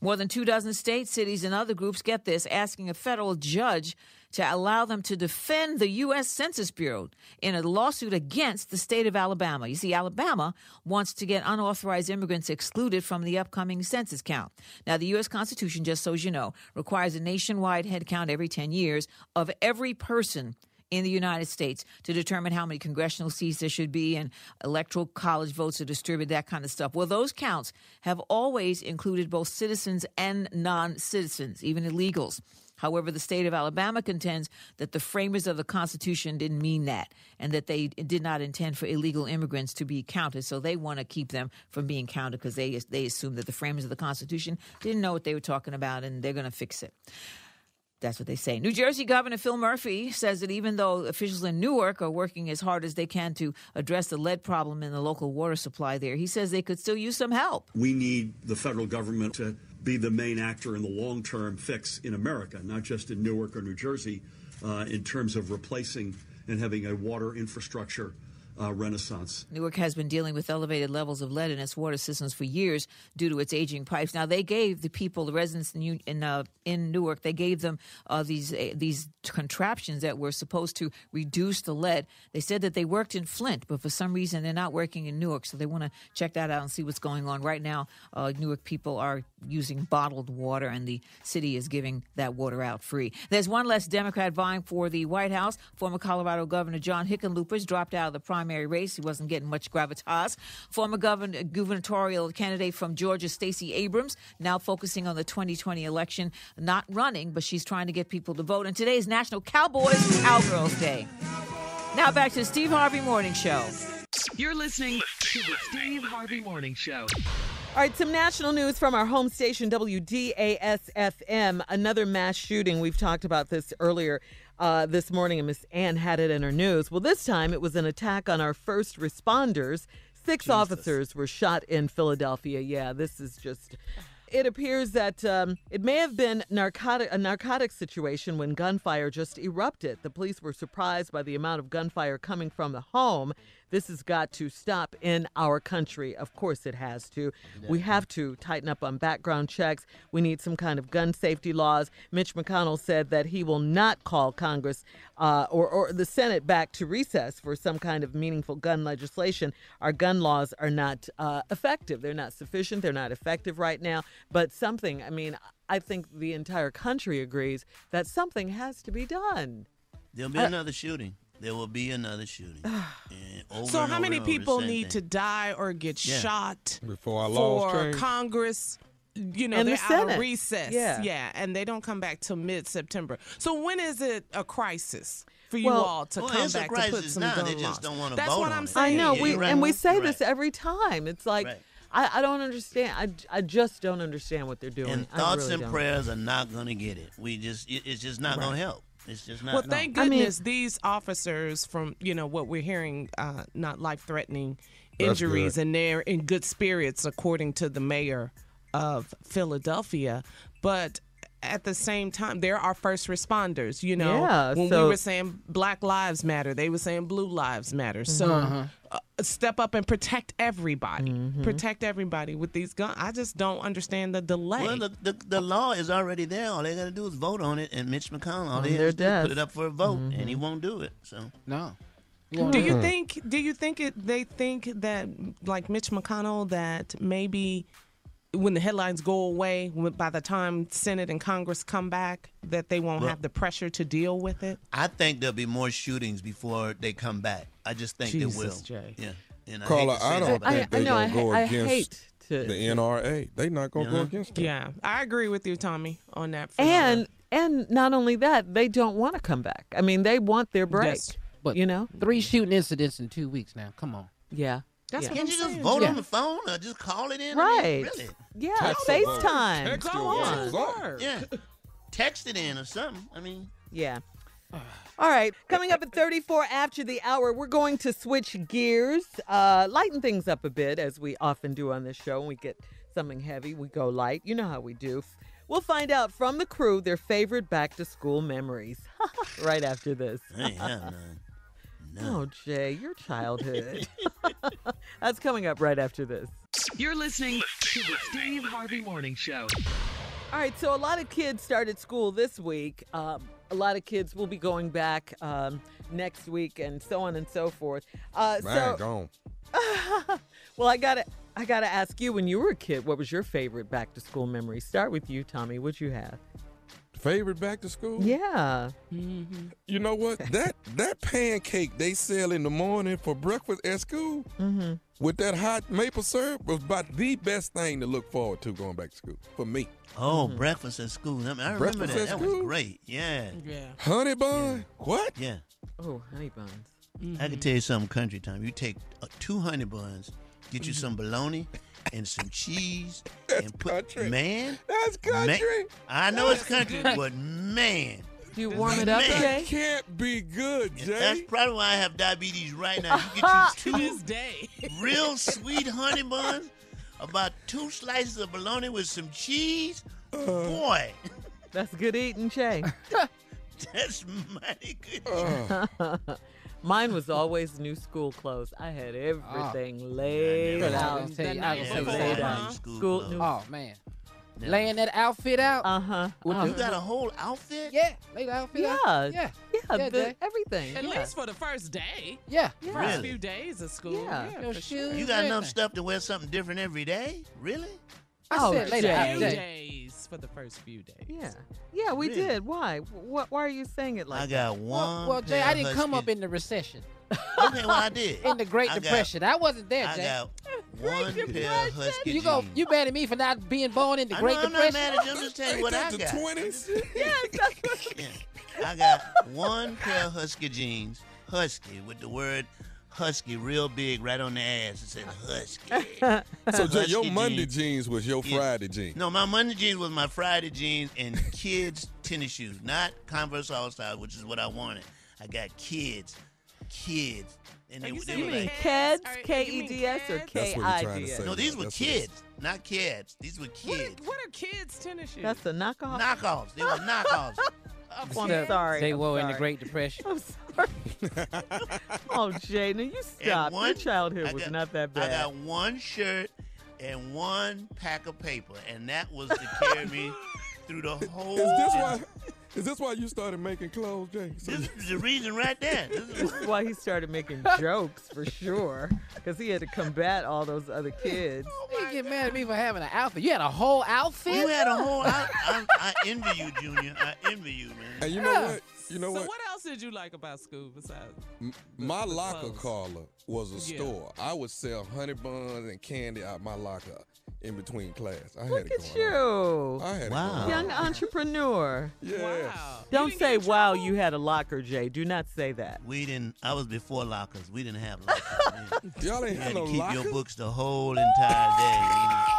More than 24 states, cities, and other groups, get this, asking a federal judge to allow them to defend the U.S. Census Bureau in a lawsuit against the state of Alabama. You see, Alabama wants to get unauthorized immigrants excluded from the upcoming census count. Now, the U.S. Constitution, just so you know, requires a nationwide head count every 10 years of every person in the United States to determine how many congressional seats there should be and electoral college votes to distribute, that kind of stuff. Well, those counts have always included both citizens and non-citizens, even illegals. However, the state of Alabama contends that the framers of the Constitution didn't mean that and that they did not intend for illegal immigrants to be counted. So they want to keep them from being counted because they assume that the framers of the Constitution didn't know what they were talking about and they're going to fix it. That's what they say. New Jersey Governor Phil Murphy says that even though officials in Newark are working as hard as they can to address the lead problem in the local water supply there, he says they could still use some help. We need the federal government to be the main actor in the long-term fix in America, not just in Newark or New Jersey, in terms of replacing and having a water infrastructure renaissance. Newark has been dealing with elevated levels of lead in its water systems for years due to its aging pipes. Now, they gave the people, the residents in Newark, they gave them these contraptions that were supposed to reduce the lead. They said that they worked in Flint, but for some reason they're not working in Newark, so they want to check that out and see what's going on. Right now, Newark people are using bottled water, and the city is giving that water out free. There's one less Democrat vying for the White House. Former Colorado Governor John Hickenlooper's dropped out of the primary race. He wasn't getting much gravitas. Former gubernatorial candidate from Georgia, Stacey Abrams, now focusing on the 2020 election, not running, but she's trying to get people to vote. And today is National Cowboys Cowgirls Day. Now back to the Steve Harvey Morning Show. You're listening to the Steve Harvey Morning Show. All right, some national news from our home station, WDAS-FM. Another mass shooting. We've talked about this earlier this morning, and Miss Ann had it in her news. Well, this time it was an attack on our first responders. Six officers were shot in Philadelphia. Yeah, this is just... It appears that it may have been a narcotic situation when gunfire just erupted. The police were surprised by the amount of gunfire coming from the home. This has got to stop in our country. Of course it has to. We have to tighten up on background checks. We need some kind of gun safety laws. Mitch McConnell said that he will not call Congress or the Senate back to recess for some kind of meaningful gun legislation. Our gun laws are not effective. They're not sufficient. They're not effective right now. But something, I think the entire country agrees that something has to be done. There'll be another shooting. There will be another shooting. So how many people need to die or get shot before our laws for change? Congress? You know, And they're the out Senate. of recess. Yeah. And they don't come back till mid-September. So when is it a crisis for you all to come it's a back to crisis put some now. gun They laws? just don't want to That's vote what on I'm it. saying. I know. Yeah, you're right. And we say You're this right. every time. It's like, Right. I don't understand. I just don't understand what they're doing. And I thoughts really and don't. prayers are not going to get it. It's just not going to help. It's just not. Well, thank I mean- goodness these officers, from what we're hearing, not life-threatening That's injuries, good. and they're in good spirits, according to the mayor of Philadelphia. But at the same time, they're our first responders. Yeah, when so- we were saying Black Lives Matter, they were saying Blue Lives Matter. So step up and protect everybody. Protect everybody with these guns. I just don't understand the delay. Well, the law is already there. All they got to do is vote on it, and Mitch McConnell, all they their have to do is desk. put it up for a vote, and he won't do it. So No. Do you think they think that, like Mitch McConnell, that maybe when the headlines go away, by the time Senate and Congress come back, that they won't have the pressure to deal with it? I think there'll be more shootings before they come back. I just think Jesus, they will. Jay. Yeah. And Carla, hate to say I that, don't but think they're going to go I against hate to. the NRA. They're not going to go against it. Yeah, I agree with you, Tommy, on that. for And not only that, they don't want to come back. I mean, they want their break. Yes. But 3 shooting incidents in 2 weeks now. Come on. Yeah. That's yeah. what Can't I'm you just saying. vote Yeah. on the phone or just call it in? Right. I mean, really? Yeah. Text the vote. FaceTime. Text Go the on. vote. Word. Yeah. Text it in or something. I mean, Yeah. All right. Coming up at 34 after the hour, we're going to switch gears, lighten things up a bit, as we often do on this show. When we get something heavy, we go light. You know how we do. We'll find out from the crew their favorite back-to-school memories right after this. I ain't have none. Oh, Jay, your childhood. That's coming up right after this. You're listening to the Steve Harvey Morning Show. All right, so a lot of kids started school this week. A lot of kids will be going back next week, and so on and so forth. Man, gone. Well, I gotta ask you, when you were a kid, what was your favorite back to school memory? Start with you, Tommy. What'd you have? favorite back to school? Yeah. Mm-hmm. You know what? That pancake they sell in the morning for breakfast at school with that hot maple syrup was about the best thing to look forward to going back to school for me. Oh, breakfast at school. I remember Breakfast that. at That school? was great. Yeah. Honey bun? What? Yeah. Oh, honey buns. I can tell you something country time. You take 2 honey buns, get you some bologna and some cheese. That's country. Man. That's country. I know it's country, but man. You warm it up, Man. Jay? Can't be good, Jay. That's probably why I have diabetes right now. You get you 2 real sweet honey buns, about 2 slices of bologna with some cheese. Boy, That's good eating, Jay. that's mighty good. Mine was always new school clothes. I had everything laid never- out. I tell you, I can say Never laid had out. new school School, clothes. new. Oh man, Never. laying that outfit out. You got a whole outfit? Yeah, lay the outfit out. Yeah. Yeah, Yeah, Jay. everything. At yeah. least for the first day. Yeah. First Really? few days of school. Yeah. Your for shoes. sure. You got enough everything. stuff to wear something different every day? Really? I said lay the Jay. Few outfit. days for the first few days. Yeah. Yeah, we Really? did. Why? Why are you saying it like I that? got one. Well, Jay, pair I didn't come Husky- up in the recession, Okay, well, I did. in the Great I got- Depression. I wasn't there, I Jay. got one pair of Husky You jeans. you mad at me for not being born in the I Great know, I'm not Depression? mad at you. I'm just telling you what I Ain't that got. the 20s? Yes, that's what Yeah. I got one pair of Husky jeans, Husky, with the word Husky real big right on the ass. It said Husky. So, Jay, your Husky Monday jeans. jeans was your Yeah. Friday jeans. No, my Monday jeans was my Friday jeans and kids tennis shoes, not Converse All-Star, which is what I wanted. I got kids. And they, You they You were mean like, Keds? Are- you mean K-E-D-S or Keds? That's what you're trying to K-I-D-S? say. no, these were That's what kids, not Keds. These were kids. What are kids' tennis shoes? That's a knockoff? Knockoffs. They were knockoffs. I'm sorry. They I'm were in the sorry. Great Depression. I'm sorry. Oh, Jay, now you stop. one- Your childhood I was got- not that I bad. got one shirt and one pack of paper, and that was to carry me through the whole. Is this why you started making clothes, Jay? So This is the reason right there. This is why he started making jokes, for sure, because he had to combat all those other kids. You get mad at me for having an outfit. You had a whole outfit? You had a whole. I envy you, Junior. I envy you, man. and you know what? You know So what? what else did you like about school besides? My the locker, clothes? Carla, was a Yeah. store. I would sell honey buns and candy out my locker in between class. I had Look it at going on. you. I had Wow. it going on. Young entrepreneur. Yeah. Wow. Don't You didn't say, get in wow, trouble? you had a locker, Jay. Do not say that. We didn't. I was before lockers. We didn't have lockers. Man. Y'all ain't You had had no to keep locker? your books the whole entire day.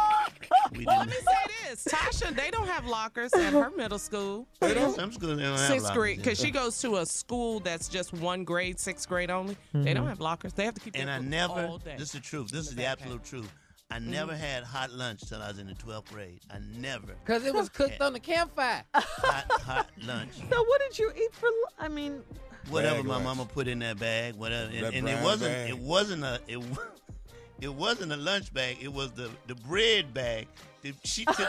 We Well, let didn't. me say this. Tasha, they don't have lockers at her middle school. They don't? Some schools they don't have Sixth lockers. grade, because she goes to a school that's just one grade, 6th grade only. They don't have lockers. They have to keep And their I books never. all day. This is the truth. This is the the backpack. absolute truth. I never had hot lunch till I was in the 12th grade. I never Because it was cooked on the campfire. hot lunch. So what did you eat for? I mean, Whatever Bag my lunch. mama put in that bag, whatever, That and brown it wasn't. bag. It wasn't a lunch bag. It was the bread bag. She took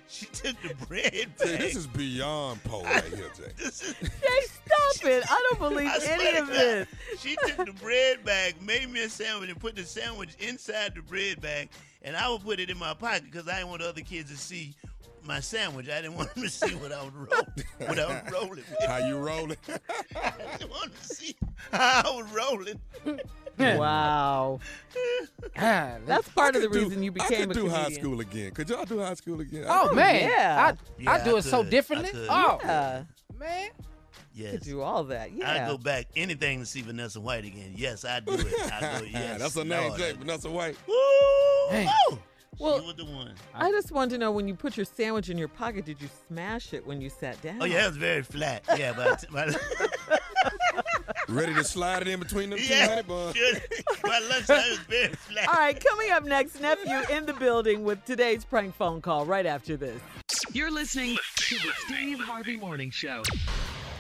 she took the bread Jay, bag. this is beyond pole right here, Jay. This is- Jay, stop it. I don't believe I swear any to of God, this. She took the bread bag, made me a sandwich, and put the sandwich inside the bread bag, and I would put it in my pocket because I didn't want other kids to see my sandwich. I didn't want them to see what I was rolling. with. How you rolling? I didn't want to see how I was rolling. Wow. Ah, That's part of the I could do- reason you I became could a do high comedian. school again. Could y'all do high school again? Oh, man. yeah. I do it so could. differently. I could. Oh, Yeah. man. You Yes. could do all that. I Yeah. go back anything to see Vanessa White again. Yes, I do it. I go, yes. That's her name, Lord, Jay. I- Vanessa White. Woo! Hey. Woo! Well, She was the one. I just want to know, when you put your sandwich in your pocket, did you smash it when you sat down? Oh yeah, it was very flat. Yeah, but Ready to slide it in between them two yeah, honey buns. sure. My lunchtime was very flat. All right, coming up next, nephew in the building with today's prank phone call right after this. You're listening to the Steve Harvey Morning Show.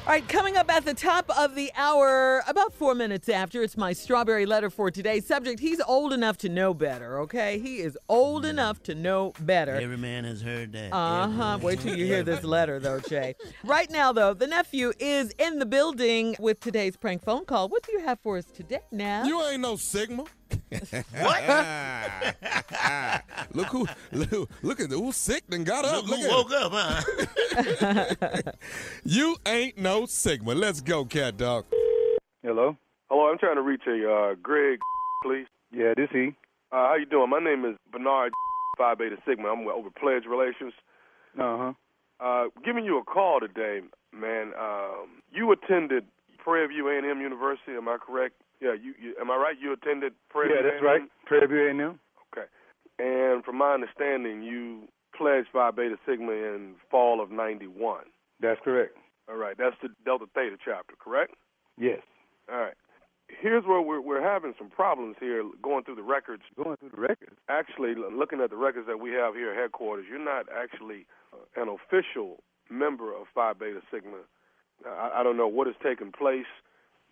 All right, coming up at the top of the hour, about 4 minutes after, it's my strawberry letter for today. Subject, he's old enough to know better, okay? He is old enough to know better. Every man has heard that. Uh-huh. Wait till you hear this letter, though, Jay. Right now, though, the nephew is in the building with today's prank phone call. What do you have for us today now? You ain't no Sigma. Look at who's sick and got up. Look who woke up, huh? You ain't no Sigma. Let's go, cat dog. Hello? Hello, I'm trying to reach a Greg, please. Yeah, this he. How you doing? My name is Bernard Phi Beta Sigma. I'm over Pledge Relations. Giving you a call today, man. You attended Prairie View A&M University, am I correct? Yeah, you am I right? You attended Prairie View A&M? Yeah, that's right. Prairie View A&M. Okay. And from my understanding, you pledged Phi Beta Sigma in fall of 91. That's correct. All right. That's the Delta Theta chapter, correct? Yes. All right. Here's where we're having some problems here going through the records. Going through the records? Actually, looking at the records that we have here at headquarters, you're not actually an official member of Phi Beta Sigma. I don't know what has taken place,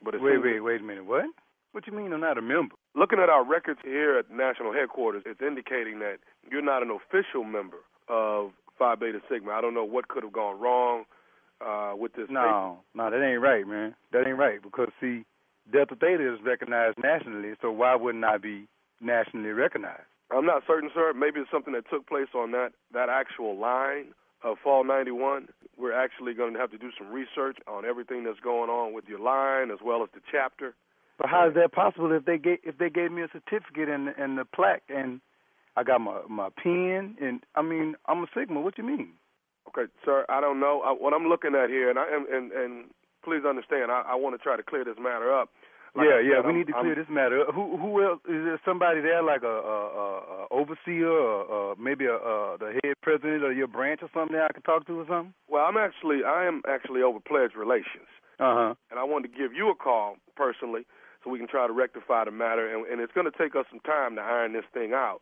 but it Wait a minute. What? What you mean I'm not a member? Looking at our records here at national headquarters, it's indicating that you're not an official member of Phi Beta Sigma. I don't know what could have gone wrong with this. No, that ain't right, man. That ain't right because, see, Delta Theta is recognized nationally, so why wouldn't I be nationally recognized? I'm not certain, sir. Maybe it's something that took place on that actual line of fall 91. We're actually going to have to do some research on everything that's going on with your line as well as the chapter. But how is that possible if they gave me a certificate and the plaque and I got my pen and I mean I'm a Sigma? What you mean? Okay, sir. I don't know what I'm looking at here, and please understand. I want to try to clear this matter up. Like we need to clear this matter up. Who else is there? Somebody there like a overseer or maybe the head president of your branch or something that I could talk to or something? Well, I am actually over Pledge Relations. And I wanted to give you a call personally so we can try to rectify the matter, and it's going to take us some time to iron this thing out.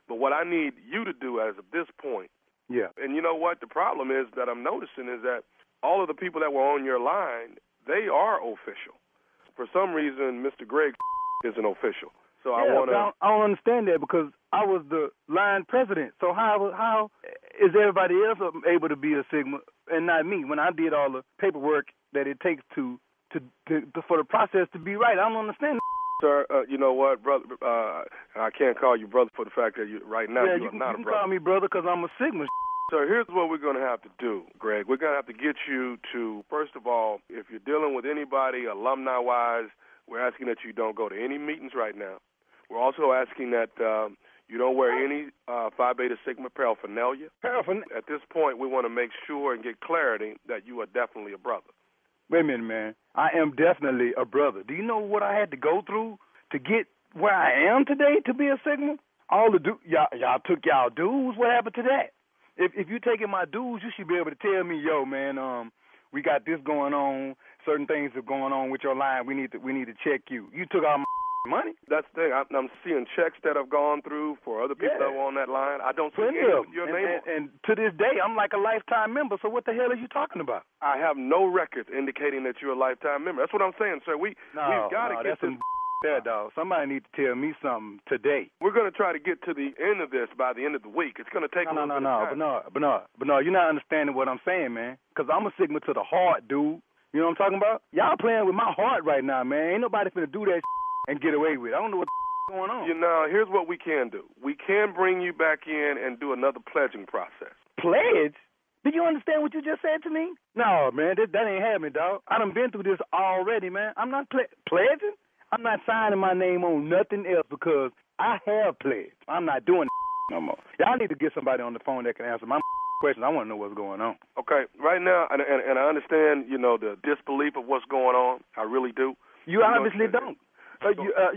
But what I need you to do as of this point, and you know what the problem is that I'm noticing is that all of the people that were on your line, they are official. For some reason, Mr. Greg isn't official. So I don't understand that because I was the line president. So how is everybody else able to be a Sigma and not me when I did all the paperwork that it takes to for the process to be right? I don't understand. Sir, you know what, brother? I can't call you brother for the fact that right now you're not a brother. You can call me brother because I'm a Sigma. So here's what we're going to have to do, Greg. We're going to have to get you to, first of all, if you're dealing with anybody alumni-wise, we're asking that you don't go to any meetings right now. We're also asking that you don't wear any Phi Beta Sigma paraphernalia. At this point, we want to make sure and get clarity that you are definitely a brother. Wait a minute, man. I am definitely a brother. Do you know what I had to go through to get where I am today to be a Sigma? All the y'all took y'all dues. What happened to that? If you taking my dues, you should be able to tell me, yo, man, we got this going on. Certain things are going on with your line. We need to check you. You took all my money. That's the thing. I'm seeing checks that have gone through for other people that were on that line. I don't see any with your name on. And to this day, I'm like a lifetime member. So what the hell are you talking about? I have no records indicating that you're a lifetime member. That's what I'm saying, sir. We've got to get this. There, dog. Somebody needs to tell me something today. We're going to try to get to the end of this by the end of the week. It's going to take a little bit of time. Bernard, you're not understanding what I'm saying, man. Because I'm a Sigma to the heart, dude. You know what I'm talking about? Y'all playing with my heart right now, man. Ain't nobody finna do that and get away with it. I don't know what's going on. You know, here's what we can do. We can bring you back in and do another pledging process. Pledge? Did you understand what you just said to me? No, man, that ain't happening, dog. I done been through this already, man. I'm not pledging. I'm not signing my name on nothing else because I have pledged. I'm not doing no more. Y'all need to get somebody on the phone that can answer my questions. I want to know what's going on. Okay, right now, and I understand, you know, the disbelief of what's going on. I really do. You obviously don't.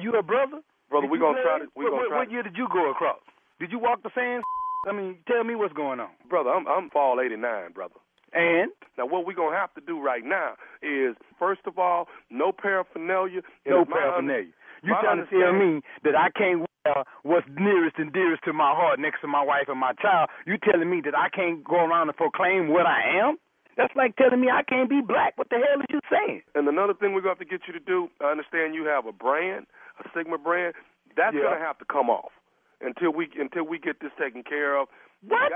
You a brother? Brother, we're going to try to... What year did you go across? Did you walk the same? I mean, tell me what's going on. Brother, I'm fall 89, brother. And? Now, what we're going to have to do right now is, first of all, no paraphernalia. No paraphernalia. You trying to tell me that I can't wear what's nearest and dearest to my heart next to my wife and my child? You telling me that I can't go around and proclaim what I am? That's like telling me I can't be black. What the hell are you saying? And another thing we're going to have to get you to do, I understand you have a brand, a Sigma brand. That's going to have to come off until we get this taken care of. What?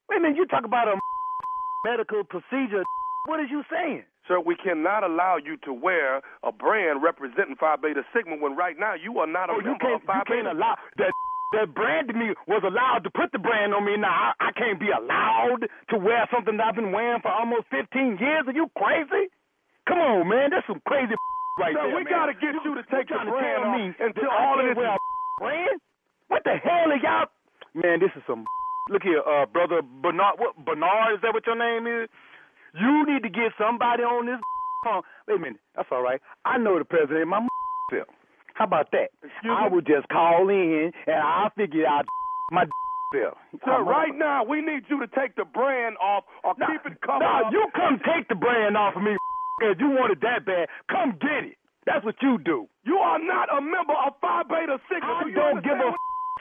Wait a minute, you talk about a medical procedure. What is you saying? Sir, we cannot allow you to wear a brand representing Phi Beta Sigma when right now you are not a member of Phi Beta. You can't allow that brand to me was allowed to put the brand on me. Now I can't be allowed to wear something that I've been wearing for almost 15 years. Are you crazy? Come on, man. That's some crazy right there, we got to get you to take the brand off until all all of this is brand? What the hell are y'all? Man, this is some. Look here, brother Bernard. What, Bernard? Is that what your name is? You need to get somebody on this phone. Wait a minute. That's all right. I know the president. My self. How about that? I would just call in and I'll figure out my self. Sir, right now we need you to take the brand off or keep it covered up. You come take the brand off of me. If you want it that bad, come get it. That's what you do. You are not a member of Phi Beta Sigma. I don't give a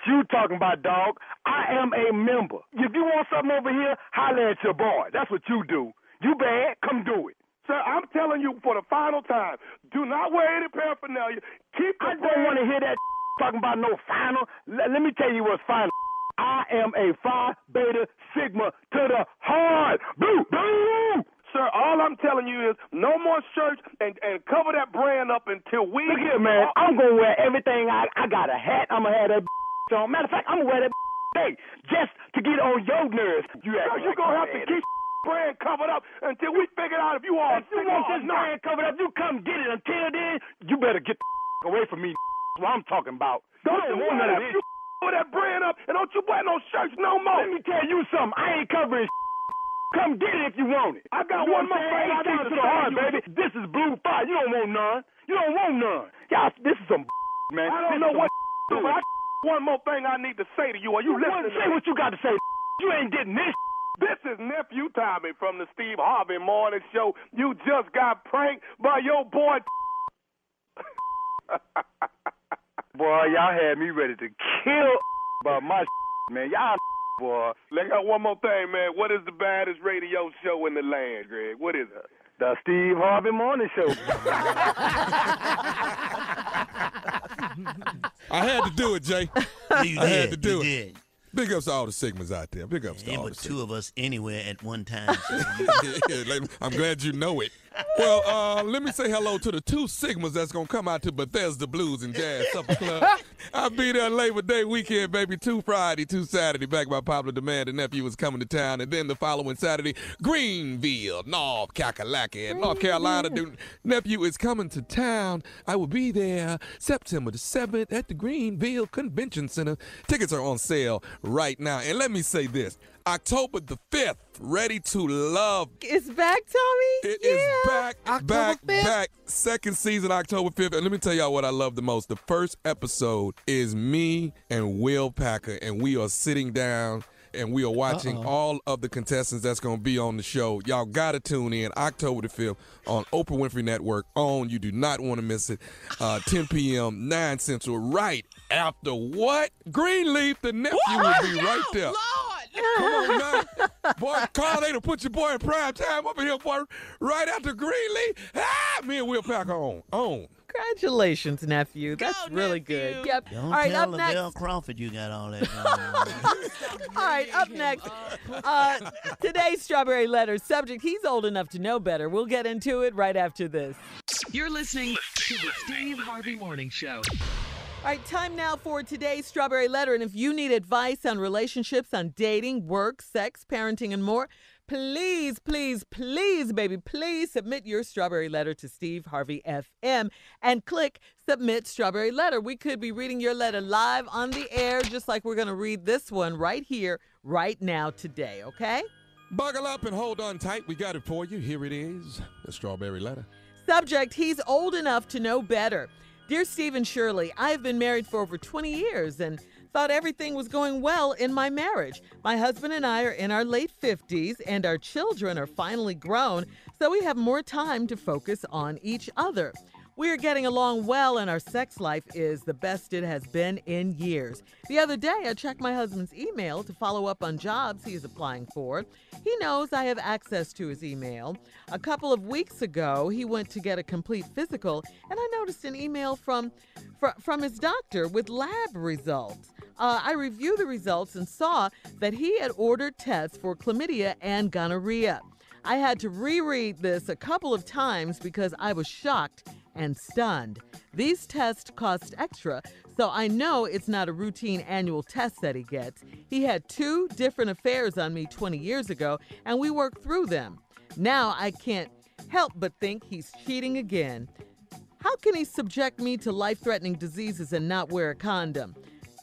you talking about, dog. I am a member. If you want something over here, holler at your boy. That's what you do. You bad, come do it. Sir, I'm telling you for the final time, do not wear any paraphernalia. I don't want to hear that talking about no final. Let me tell you what's final. I am a Phi Beta Sigma to the heart. Boo, boo. Sir, all I'm telling you is no more shirts and cover that brand up until we... Look here, man. I'm going to wear everything. I got a hat. I'm going to have that on. Matter of fact, I'm going to wear that day just to get on your nerves. You're going to have to keep brand covered up until we figure out if you are... If you want this brand covered up, you come get it. Until then, you better get the away from me. That's what I'm talking about. Don't you wear that, that brand up and don't you wear no shirts no more. Let me tell you something. I ain't covering Come get it if you want it. I got one more thing I got to say, baby. This is blue fire. You don't want none. You don't want none. Y'all, this is some man. I don't know what to do. One more thing I need to say to you. Are you listening? Say what you got to say. You ain't getting this. This is Nephew Tommy from the Steve Harvey Morning Show. You just got pranked by your boy. Boy, y'all had me ready to kill about my man. Y'all boy. I got one more thing, man. What is the baddest radio show in the land, Greg? What is it? The Steve Harvey Morning Show. I had to do it, Jay. You I did. had to do you it. Did. Big ups to all the Sigmas out there. Big ups to all the Sigmas. Two of us anywhere at one time. I'm glad you know it. Well, let me say hello to the two Sigmas that's going to come out to Bethesda Blues and Jazz Supper Club. I'll be there Labor Day weekend, baby. 2 Friday, 2 Saturday. Back by popular demand. The nephew is coming to town. And then the following Saturday, Greenville, North Kakalaki, North Carolina. The nephew is coming to town. I will be there September the 7th at the Greenville Convention Center. Tickets are on sale right now. And let me say this. October the 5th, Ready to Love. It's back, Tommy? It is back, October 5th? back. Second season, October 5th. And let me tell y'all what I love the most. The first episode is me and Will Packer, and we are sitting down and we are watching all of the contestants that's going to be on the show. Y'all got to tune in October the 5th on Oprah Winfrey Network. You do not want to miss it. 10 p.m., 9 Central, right after what? Greenleaf, the nephew will be right there. Lord. Come on now. Boy, Carla, they done put your boy in prime time up in here, boy, right after Greenleaf. Me and Will Packer on. Congratulations, nephew. That's really good. Yep. Don't all right, tell up next. Lavelle Crawford you got all that going on. All right, up next. Today's Strawberry Letter subject, he's old enough to know better. We'll get into it right after this. You're listening to the Steve Harvey Morning Show. All right, time now for today's Strawberry Letter. And if you need advice on relationships, on dating, work, sex, parenting, and more, please, please, please, baby, please submit your Strawberry Letter to Steve Harvey FM and click Submit Strawberry Letter. We could be reading your letter live on the air, just like we're going to read this one right here, right now, today, okay? Buckle up and hold on tight. We got it for you. Here it is, the Strawberry Letter. Subject, he's old enough to know better. Dear Steve and Shirley, I have been married for over 20 years and thought everything was going well in my marriage. My husband and I are in our late 50s and our children are finally grown, so we have more time to focus on each other. We are getting along well and our sex life is the best it has been in years. The other day, I checked my husband's email to follow up on jobs he is applying for. He knows I have access to his email. A couple of weeks ago, he went to get a complete physical, and I noticed an email from his doctor with lab results. I reviewed the results and saw that he had ordered tests for chlamydia and gonorrhea. I had to reread this a couple of times because I was shocked and stunned. These tests cost extra, so I know it's not a routine annual test that he gets. He had 2 different affairs on me 20 years ago, and we worked through them. Now I can't help but think he's cheating again. How can he subject me to life-threatening diseases and not wear a condom?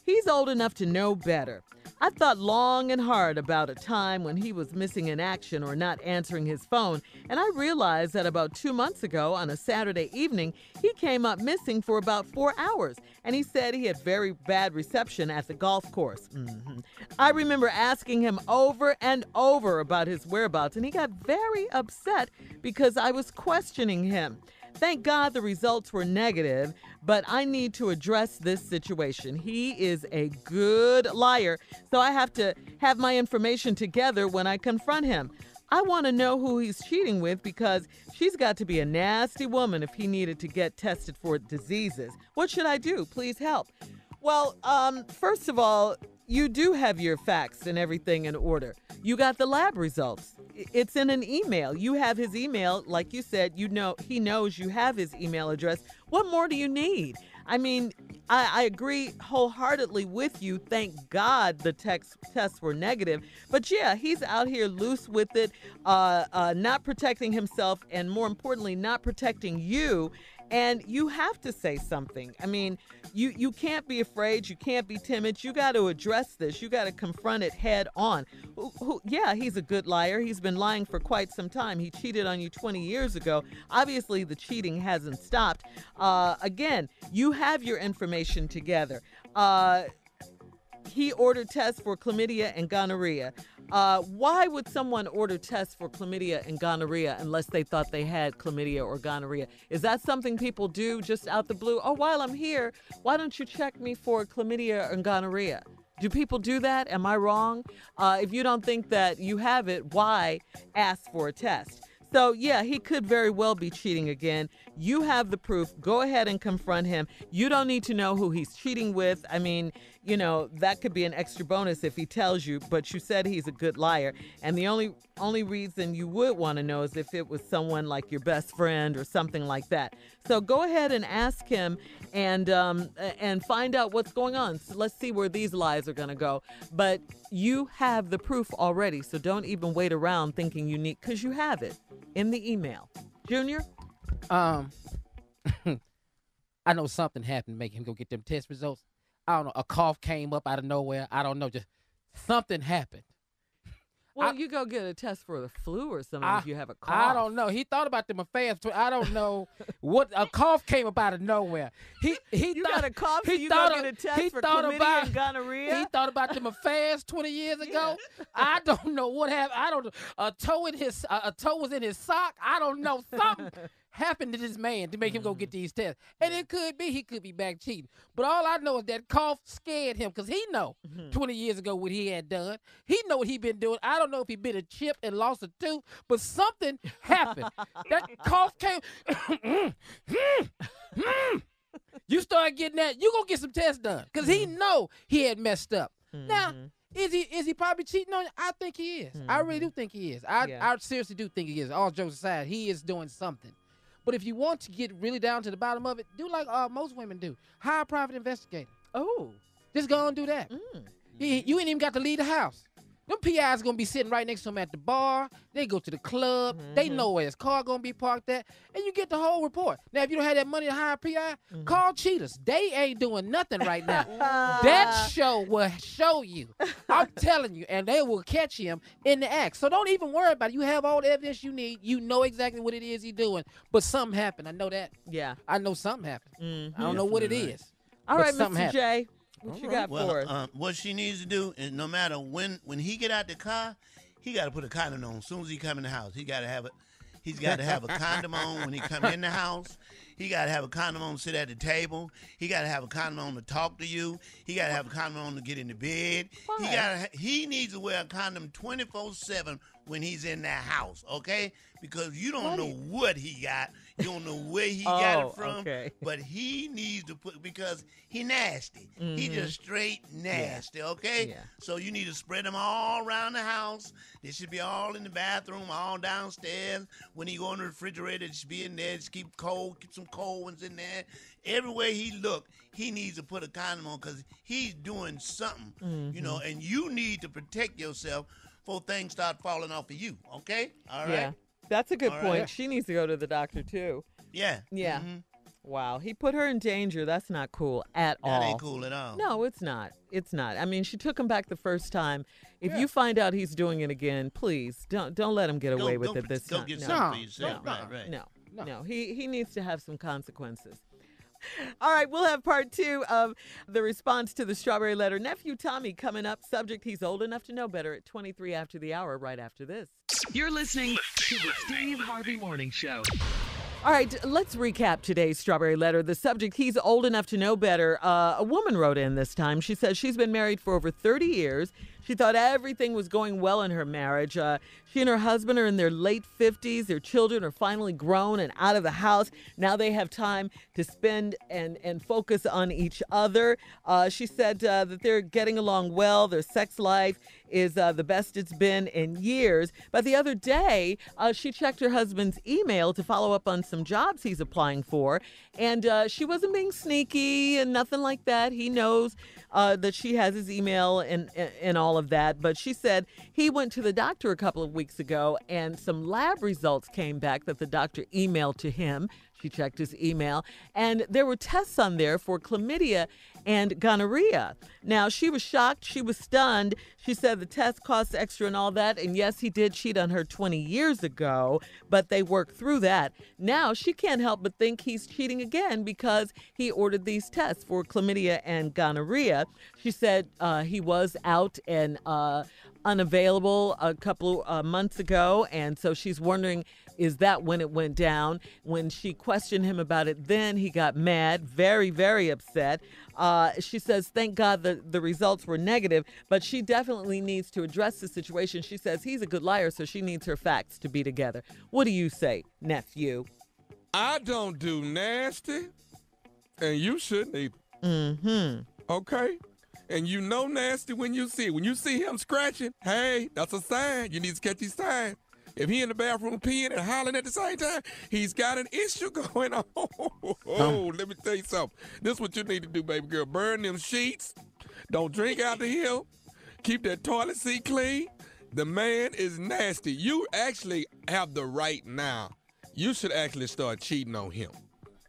He's old enough to know better. I thought long and hard about a time when he was missing in action or not answering his phone, and I realized that about 2 months ago on a Saturday evening, he came up missing for about 4 hours, and he said he had very bad reception at the golf course. I remember asking him over and over about his whereabouts, and he got very upset because I was questioning him. Thank God the results were negative, but I need to address this situation. He is a good liar, so I have to have my information together when I confront him. I want to know who he's cheating with because she's got to be a nasty woman if he needed to get tested for diseases. What should I do? Please help. Well, first of all, you do have your facts and everything in order. You got the lab results. It's in an email. You have his email. Like you said, you know he knows you have his email address. What more do you need? I mean, I agree wholeheartedly with you. Thank God the tests were negative. But yeah, he's out here loose with it, not protecting himself, and more importantly, not protecting you. And you have to say something. I mean, you can't be afraid. You can't be timid. You got to address this. You got to confront it head on. Yeah, he's a good liar. He's been lying for quite some time. He cheated on you 20 years ago. Obviously, the cheating hasn't stopped. Again, you have your information together. He ordered tests for chlamydia and gonorrhea. Why would someone order tests for chlamydia and gonorrhea unless they thought they had chlamydia or gonorrhea? Is that something people do just out the blue? Oh, while I'm here, why don't you check me for chlamydia and gonorrhea? Do people do that? Am I wrong? If you don't think that you have it, why ask for a test? So, yeah, he could very well be cheating again. You have the proof. Go ahead and confront him. You don't need to know who he's cheating with. I mean, you know, that could be an extra bonus if he tells you, but you said he's a good liar. And the only reason you would want to know is if it was someone like your best friend or something like that. So go ahead and ask him and find out what's going on. So let's see where these lies are going to go. But you have the proof already, so don't even wait around thinking you need, because you have it in the email. Junior? I know something happened to make him go get them test results. I don't know. A cough came up out of nowhere. I don't know. Just something happened. Well, you go get a test for the flu or something if you have a cough. I don't know. He thought about them affairs. I don't know what a cough came up out of nowhere. You got a cough, so you go get a test for chlamydia and gonorrhea? He thought about them affairs 20 years ago. I don't know what happened. I don't know. A toe was in his sock. I don't know. Something happened to this man to make him go get these tests. And it could be he could be back cheating. But all I know is that cough scared him because he know 20 years ago what he had done. He know what he been doing. I don't know if he been a chip and lost a tooth, but something happened. That cough came. You start getting that, you gonna get some tests done because he know he had messed up. Now, is he probably cheating on you? I think he is. I really do think he is. I seriously do think he is. All jokes aside, he is doing something. But if you want to get really down to the bottom of it, do like most women do. Hire a private investigator. Oh. Just go and do that. You ain't even got to leave the house. Them PIs going to be sitting right next to him at the bar. They go to the club. They know where his car going to be parked at. And you get the whole report. Now, if you don't have that money to hire a PI, call cheaters. They ain't doing nothing right now. That show will show you. I'm telling you. And they will catch him in the act. So don't even worry about it. You have all the evidence you need. You know exactly what it is he's doing. But something happened. I know that. Yeah. I know something happened. I don't know what it is. All right, Mr. J. What you got for us? What she needs to do is no matter when he get out the car, he got to put a condom on as soon as he come in the house. He's got to have a condom on when he come in the house. He got to have a condom on to sit at the table. He got to have a condom on to talk to you. He got to have a condom on to get in the bed. He needs to wear a condom 24/7 when he's in that house, okay? Because you don't know what he got. You don't know where he got it from. Okay. But he needs to put, because he nasty. He just straight nasty, okay? Yeah. So you need to spread them all around the house. They should be all in the bathroom, all downstairs. When he go in the refrigerator, it should be in there. Just keep some cold ones in there. Everywhere he look, he needs to put a condom on because he's doing something, you know, and you need to protect yourself before things start falling off of you, okay? All right? Yeah, that's a good All point. right. She needs to go to the doctor, too. Yeah. Yeah. Wow, he put her in danger. That's not cool at all. That ain't cool at all. No, it's not. It's not. I mean, she took him back the first time. If you find out he's doing it again, please don't let him get away with it this time. Go get No. something for yourself. Right. No. He needs to have some consequences. All right, we'll have part 2 of the response to the strawberry letter. Nephew Tommy coming up. Subject, he's old enough to know better, at 23 after the hour, right after this. You're listening to the Steve Harvey Morning Show. All right, let's recap today's strawberry letter. The subject, he's old enough to know better. A woman wrote in this time. She says she's been married for over 30 years. She thought everything was going well in her marriage. She and her husband are in their late 50s. Their children are finally grown and out of the house. Now they have time to spend and focus on each other. She said that they're getting along well. Their sex life is the best it's been in years. But the other day, she checked her husband's email to follow up on some jobs he's applying for. And she wasn't being sneaky and nothing like that. He knows that she has his email and all of that. But she said he went to the doctor a couple of weeks ago and some lab results came back that the doctor emailed to him. She checked his email, and there were tests on there for chlamydia and gonorrhea. Now, she was shocked. She was stunned. She said the test costs extra and all that. And yes, he did cheat on her 20 years ago, but they worked through that. Now, she can't help but think he's cheating again because he ordered these tests for chlamydia and gonorrhea. She said he was out and unavailable a couple months ago, and so she's wondering, is that when it went down? When she questioned him about it, then he got mad, very, very upset. She says, thank God the results were negative, but she definitely needs to address the situation. She says he's a good liar, so she needs her facts to be together. What do you say, nephew? I don't do nasty, and you shouldn't either. Okay? And you know nasty when you see it. When you see him scratching, hey, that's a sign. You need to catch these signs. If he in the bathroom peeing and hollering at the same time, he's got an issue going on. Let me tell you something. This is what you need to do, baby girl. Burn them sheets. Don't drink out the hill. Keep that toilet seat clean. The man is nasty. You actually have the right now. You should actually start cheating on him.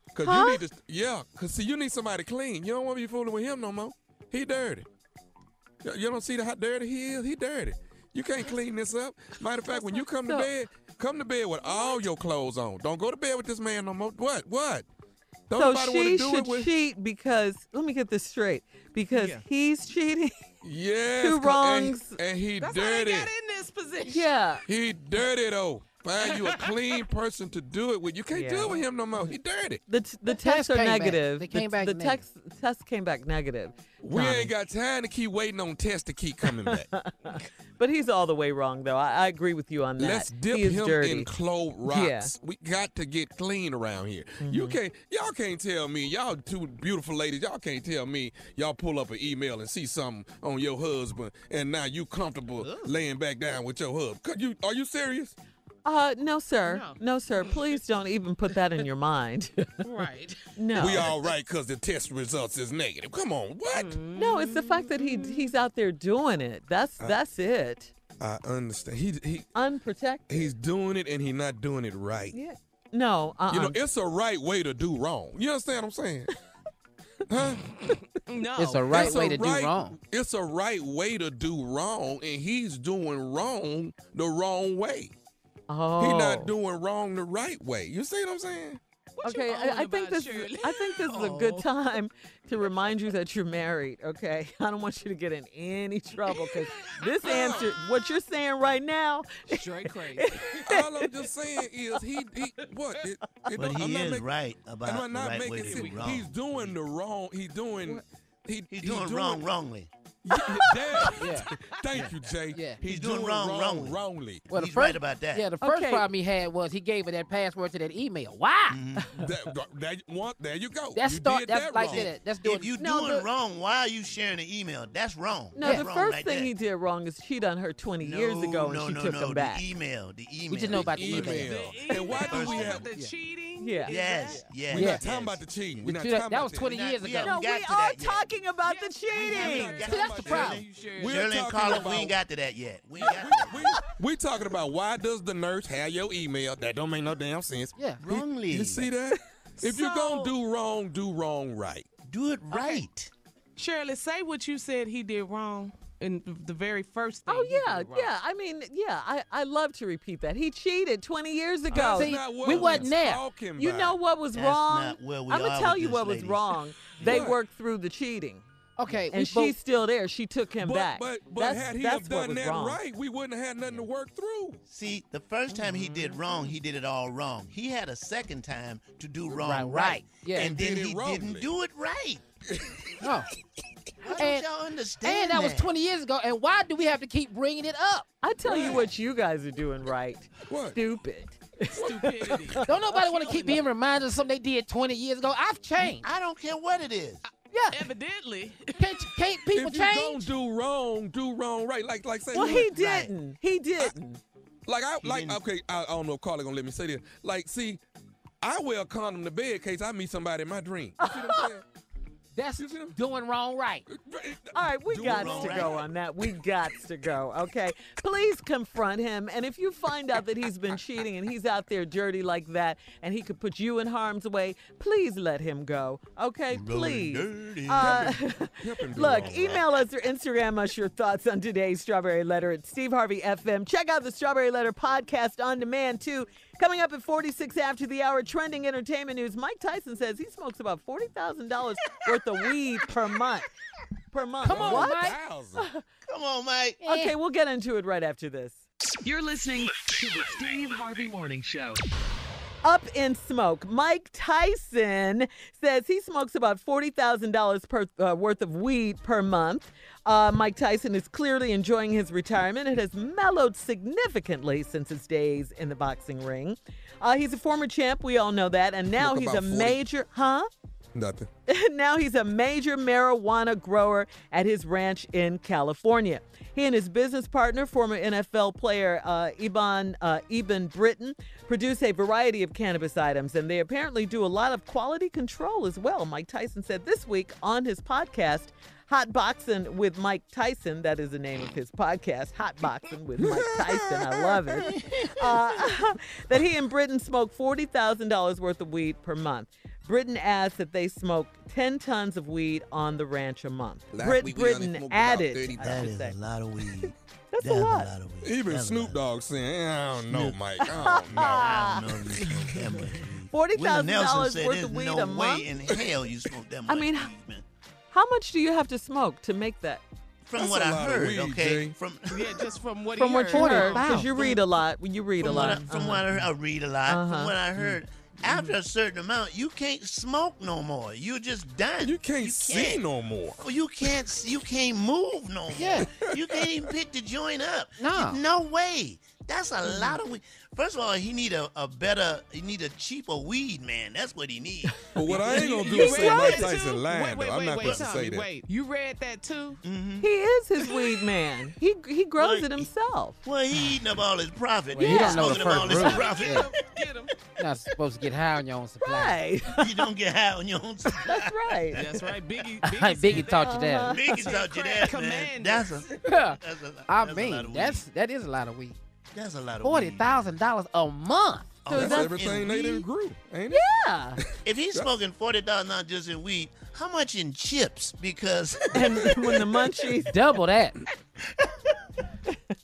Because you need to, because see, you need somebody clean. You don't want to be fooling with him no more. He dirty. You don't see how dirty he is? He dirty. You can't clean this up. Matter of fact, when you come to bed with all your clothes on. Don't go to bed with this man no more. What? Don't So nobody want she to do should it with cheat because, let me get this straight, because he's cheating. Yes. Two wrongs. And he That's dirty. how they got in this position. Yeah. He dirty though. Find you a clean person to do it with. You can't do it with him no more. He dirty. The tests are came back. negative. They came back The negative. tests came back negative. We Tommy. ain't got time to keep waiting on tests to keep coming back. But he's all the way wrong, though. I agree with you on that. Let's dip he is him dirty. in Clove Rocks. We got to get clean around here. Y'all can't tell me, y'all two beautiful ladies, y'all can't tell me y'all pull up an email and see something on your husband and now you comfortable laying back down with your husband. Are you serious? No, sir. No, sir. Please don't even put that in your mind. Right. No. We all right because the test results is negative. Come on, what? No, it's the fact that he's out there doing it. That's it. I understand. He Unprotected. He's doing it and he's not doing it right. Yeah. No. You know, it's a right way to do wrong. You understand what I'm saying? Huh? No. It's a right way to do wrong. It's a right way to do wrong, and he's doing wrong the wrong way. Oh. He's not doing wrong the right way. You see what I'm saying? Okay, I think this is a good time to remind you that you're married, okay? I don't want you to get in any trouble because this answer, what you're saying right now, straight crazy. All I'm just saying is what? But he is right about I'm not the right making way to sense. do wrong. He's doing the wrong. He's doing wrong wrongly. Yeah. Thank you, Jay. Yeah. He's doing wrongly. Wrongly. Well, He's right about that. Yeah, the first Okay. problem he had was he gave her that password to that email. Why? There you go. That's you start. did That's that like wrong. that. That's doing. If you're No, doing wrong, why are you sharing an email? That's wrong. No, That's the wrong first like thing that. he did wrong is cheat on her 20 years ago, and she took him back. The email. We just know about the email. And why do we have the cheating? Yeah. Yes. Yes. We're not yes. talking about the cheating. We're not That talking about was 20 years ago. No, we got to are that yet. talking about the cheating. See, that's the problem. Shirley and Carla, we ain't got to that yet. We ain't got to that. We talking about why does the nurse have your email? That don't make no damn sense. Yeah. Wrongly. You see that? If you're going to do wrong right. Do it right. Shirley, say what you said he did wrong in the very first thing. Oh, he yeah, did wrong. yeah. I mean, yeah, I love to repeat that. He cheated 20 years ago. See, we wasn't there. You know what was That's wrong? not where we I'm going are to tell with you this, what was ladies. wrong. They What? worked through the cheating. Okay, And she's still there. She took him back. But that's, had he that's have what done was that wrong. right, we wouldn't have had nothing to work through. See, the first time he did wrong, he did it all wrong. He had a second time to do wrong Right. Yeah. And then Did it he wrongly. didn't do it right. No. How And- don't y'all understand And that was 20 years ago. And why do we have to keep bringing it up? I tell you what you guys are doing right. What? Stupid. Stupidity. Don't nobody want to keep being reminded of something they did 20 years ago. I've changed. I don't care what it is. Yeah. Evidently. Can't people If you change? don't do wrong right. Like say Well, you- he didn't. He didn't. Okay, I don't know if Carla gonna let me say this. Like, see, I wear a condom to bed in case I meet somebody in my dream. You see what I'm saying? That's doing wrong right. All right, we Doing got wrong to right. go on that. We got to go, okay? Please confront him. And if you find out that he's been cheating and he's out there dirty like that and he could put you in harm's way, please let him go, okay? Please. Look, email us or Instagram us your thoughts on today's Strawberry Letter at Steve Harvey FM. Check out the Strawberry Letter podcast on demand, too. Coming up at 46 after the hour, trending entertainment news. Mike Tyson says he smokes about $40,000 worth of weed per month. Come on, What? Mike. Come on, Mike. Okay, we'll get into it right after this. You're listening to the Steve Harvey Morning Show. Up in smoke, Mike Tyson says he smokes about $40,000 worth of weed per month. Mike Tyson is clearly enjoying his retirement. It has mellowed significantly since his days in the boxing ring. He's a former champ, we all know that, and now Smoke he's about a 40. major, Nothing. now he's a major marijuana grower at his ranch in California. He and his business partner, former NFL player Eben Britton, produce a variety of cannabis items, and they apparently do a lot of quality control as well. Mike Tyson said this week on his podcast, Hot Boxing with Mike Tyson, that is the name of his podcast, Hot Boxing with Mike Tyson, I love it, that he and Britton smoke $40,000 worth of weed per month. Britton adds that they smoke 10 tons of weed on the ranch a month. Last week we only Britton smoked about added, 30,000. I That should is say. a lot of weed. That's That's a lot. of weed. Even That's a Snoop lot. Dogg saying, I don't know, Mike. I don't know. I don't know if you smoke that much weed. $40,000 Willie Nelson said worth there's of weed no a way month? in hell you smoke that much I mean, weed, man. How much do you have to smoke to make that? From That's what a I lot of heard, weed, okay? Jay. From Yeah, just from what From he what you heard. heard, because you read a lot. You read a From what lot. I, from what I heard, I read a lot. Uh-huh. From what I heard, after a certain amount, you can't smoke no more. You're just done. You can't see no more. Well, you can't move no more. Yeah. You can't even pick the joint up. No. No way. That's a lot of weed. First of all, he need a cheaper weed, man. That's what he needs. But what I ain't gonna do You is say read Mike that Tyson too? lying, though. I'm not supposed to say that. Wait, you read that too? He is his weed man. He grows it himself. Well, he eating up all his profit. Well, he don't know the Smoking up all first his rule. profit. Yeah. Get him. You're not supposed to get high on your own supply. Right. You don't get high on your own supply. That's right. That's right. Biggie Biggie taught you that. Biggie taught you that, man. Command That's it. a lot I of mean, weed. that is a lot of weed. That's a lot of weed. $40,000 a month. Oh, That's that's everything in they weed? done grew, ain't it? Yeah. If he's smoking 40,000 not just in weed, how much in chips? Because And when the munchies. Double that.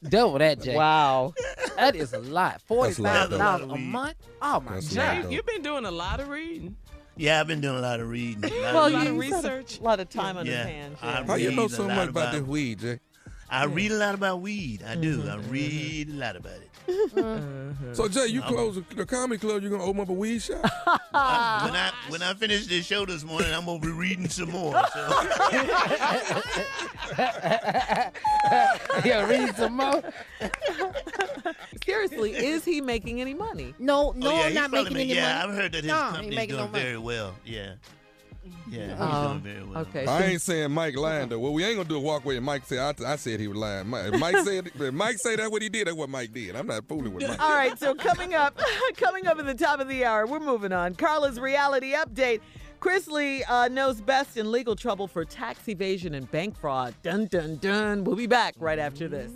Double that, Jay. Wow. That is a lot. That's a lot, though. $40,000 a month? Oh, my That's a God. lot, Jay, though. you've been doing a lot of reading. yeah, I've been doing a lot of reading. Well, lot you of research. research. A lot of time on his Yeah. hands. I Yeah. How you know read so a much lot about about this weed, Jay? I read a lot about weed. I do. I read a lot about it. So Jay, you close the comedy club. You gonna open up a weed shop? When I finish this show this morning, I'm gonna be reading some more. So. Yeah, read some more. Seriously, is he making any money? No, he's not probably making any money. Yeah, I've heard that his No, company's ain't doing making no very well. Yeah. Yeah, he's doing very well. Okay. I ain't saying Mike lying though. Well, we ain't gonna do a walkway. And Mike said I said he was lying. Mike said that's what he did. That's what Mike did. I'm not fooling with Mike. All right, so coming up at the top of the hour, we're moving on. Carla's reality update. Chrisley knows best in legal trouble for tax evasion and bank fraud. Dun, dun, dun. We'll be back right after this.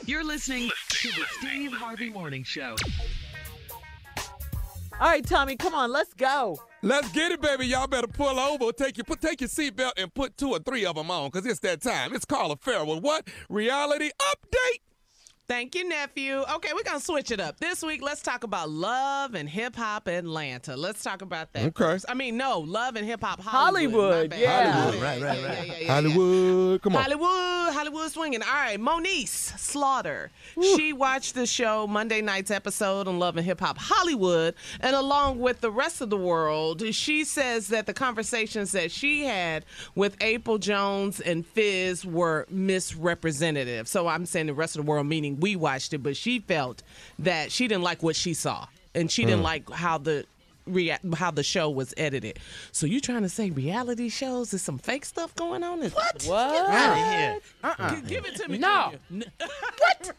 You're listening to the Steve Harvey Morning Show. All right, Tommy, come on, let's go. Let's get it, baby. Y'all better pull over. Take your seatbelt and put 2 or 3 of them on, because it's that time. It's Carla Farrell. What? Reality update. Thank you, nephew. Okay, we're going to switch it up. This week, let's talk about Love and Hip Hop Atlanta. Let's talk about that. Okay. First. I mean, no, Love and Hip Hop Hollywood. Yeah. Hollywood. Right. Hollywood. Come on. Hollywood swinging. All right, Moniece Slaughter. She watched the show Monday night's episode on Love and Hip Hop Hollywood, and along with the rest of the world, she says that the conversations that she had with April Jones and Fizz were misrepresentative. So I'm saying the rest of the world, meaning we watched it, but she felt that she didn't like what she saw, and she didn't like how the show was edited. So you trying to say reality shows is some fake stuff going on? What? Get out of here. Give it to me. No. What?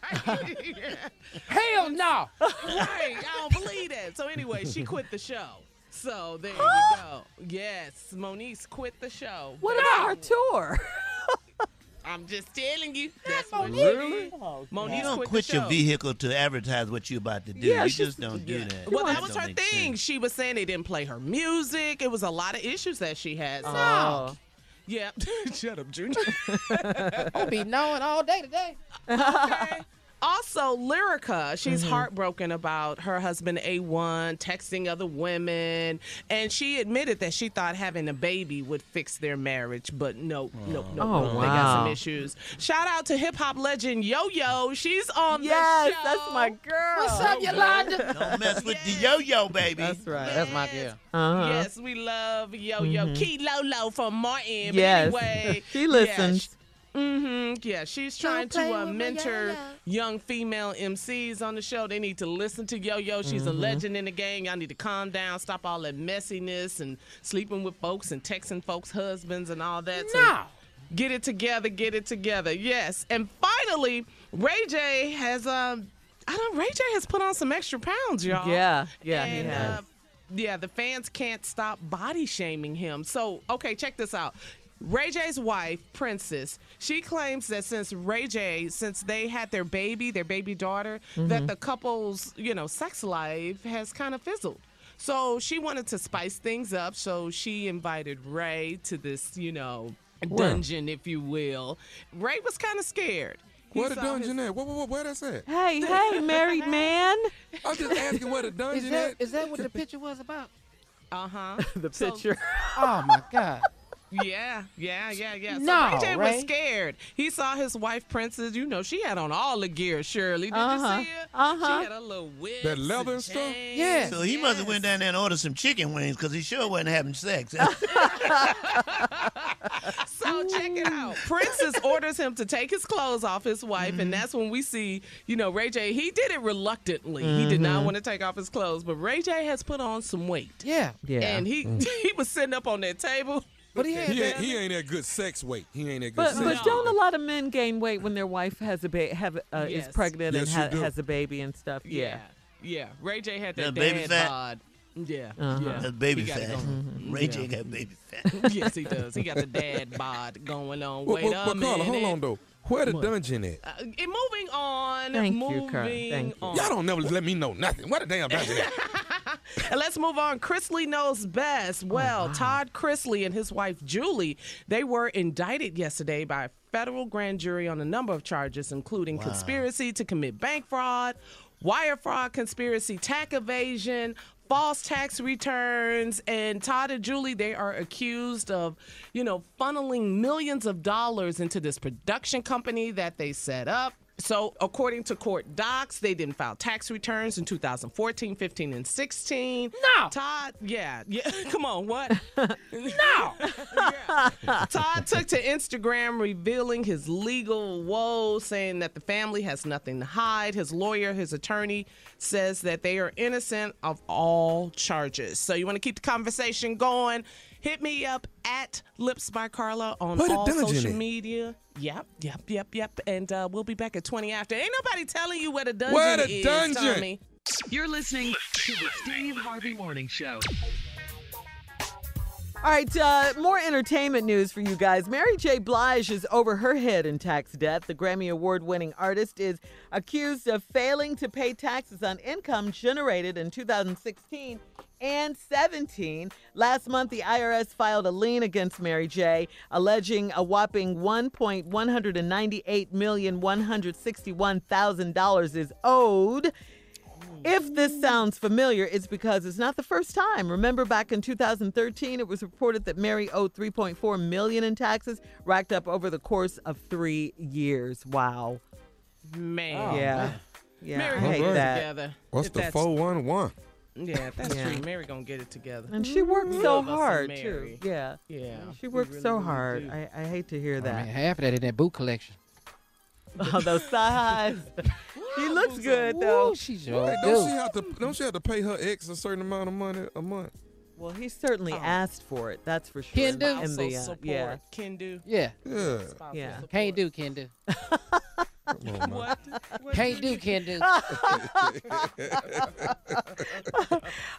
Hell no. Right. I don't believe that. So anyway, she quit the show. So there you go. Yes, Moniece quit the show. What about her tour? I'm just telling you. That's what Really? Moniece You don't quit quit the your show. vehicle to advertise what you're about to do. Yeah, you she's- just don't do that. Well, that That was don't her make thing. sense. She was saying they didn't play her music. It was a lot of issues that she had. So, Oh. yeah. Shut up, Junior. I'll be knowing all day today. Okay. Also, Lyrica, she's heartbroken about her husband A1 texting other women, and she admitted that she thought having a baby would fix their marriage, but no, Oh, they got wow. some issues. Shout out to hip hop legend Yo-Yo, she's on Yes, the show. that's my girl. What's up, Yolanda? Don't mess with the yo-yo, baby. That's right. That's my girl. Uh-huh. Yes, we love Yo-Yo. Key Lolo from Martin. But Yes. anyway, She listens. Yeah, she's trying to mentor young female MCs on the show. They need to listen to Yo-Yo. She's a legend in the game. Y'all need to calm down, stop all that messiness and sleeping with folks and texting folks' husbands and all that. So No. get it together. Yes. And finally, Ray J has Ray J has put on some extra pounds, y'all. Yeah, he And, has. yeah, the fans can't stop body shaming him. So, okay, check this out. Ray J's wife, Princess, she claims that since they had their baby daughter, that the couple's, sex life has kind of fizzled. So she wanted to spice things up. So she invited Ray to this, dungeon, if you will. Ray was kind of scared. Where the dungeon at? Where that's at? Hey, married man. I'm just asking where the dungeon at. Is that what the picture was about? Uh-huh. The picture. Oh, my God. Yeah. So No, Ray J was Ray. scared. He saw his wife, Princess. She had on all the gear, Shirley. Did you see her? Uh-huh. She had a little whip. That leather and stuff? Yes. So he must have went down there and ordered some chicken wings because he sure wasn't having sex. So check it out. Princess orders him to take his clothes off his wife, and that's when we see, Ray J, he did it reluctantly. He did not want to take off his clothes, but Ray J has put on some weight. Yeah. Yeah. And he was sitting up on that table. But he had that. He ain't that good sex weight. He ain't that good But sex. don't a lot of men gain weight when their wife has a is Yes. pregnant Yes, and you do. has a baby and stuff? Yeah. Yeah. Ray J had that That baby dad fat? bod. Yeah. Uh-huh. Yeah. That's baby He got it fat. going. Ray J got baby fat. Yes, he does. He got the dad bod going on. But Wait a Carla, minute. hold on though. Where the dungeon at? Moving on. Thank you, moving Carla. Thank you. on. Y'all don't never let me know nothing. Where the damn dungeon at? And let's move on. Chrisley knows best. Well, Todd Chrisley and his wife Julie, they were indicted yesterday by a federal grand jury on a number of charges, including conspiracy to commit bank fraud, wire fraud, conspiracy, tax evasion, false tax returns. And Todd and Julie, they are accused of, funneling millions of dollars into this production company that they set up. So according to court docs, they didn't file tax returns in 2014, 15, and 16. No. Todd, yeah. Come on, what? No. Todd took to Instagram revealing his legal woes, saying that the family has nothing to hide. His lawyer, his attorney, says that they are innocent of all charges. So you want to keep the conversation going? Hit me up at Lips by Carla on all social media. Yep. And we'll be back at 20 after. Ain't nobody telling you where the dungeon is, Tommy. You're listening to the Steve Harvey Morning Show. All right, more entertainment news for you guys. Mary J. Blige is over her head in tax debt. The Grammy Award-winning artist is accused of failing to pay taxes on income generated in 2016 and 17. Last month, the IRS filed a lien against Mary J., alleging a whopping $1,198,161,000 is owed. If this sounds familiar, it's because it's not the first time. Remember back in 2013, it was reported that Mary owed $3.4 million in taxes, racked up over the course of 3 years. Wow. Man. Yeah. Mary I hate that. Together. What's the 411? Yeah, that's true. Mary gonna get it together. And she worked so hard, too. Mary. Yeah. She worked really, so really hard. do. I hate to hear that. I mean, half of that in that boot collection. Oh, those thighs. She looks good, though. Ooh, she's Hey, don't she have to pay her ex a certain amount of money a month? Well, he certainly asked for it. That's for sure. Can do. In the, Support. yeah. Can do. Yeah. Yeah. Can't do, can do. What? Can't do, can do.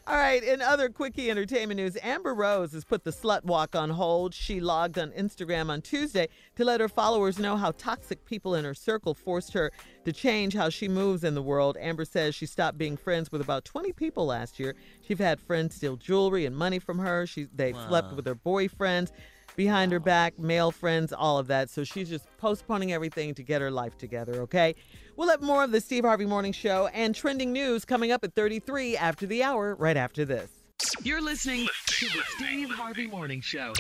All right, in other quickie entertainment news, Amber Rose has put the slut walk on hold. She logged on Instagram on Tuesday to let her followers know how toxic people in her circle forced her to change how she moves in the world. Amber says she stopped being friends with about 20 people last year. She's had friends steal jewelry and money from her. They slept with her boyfriends behind her back, male friends, all of that. So she's just postponing everything to get her life together, okay? We'll have more of the Steve Harvey Morning Show and trending news coming up at 33 after the hour, right after this. You're listening to the Steve Harvey Morning Show.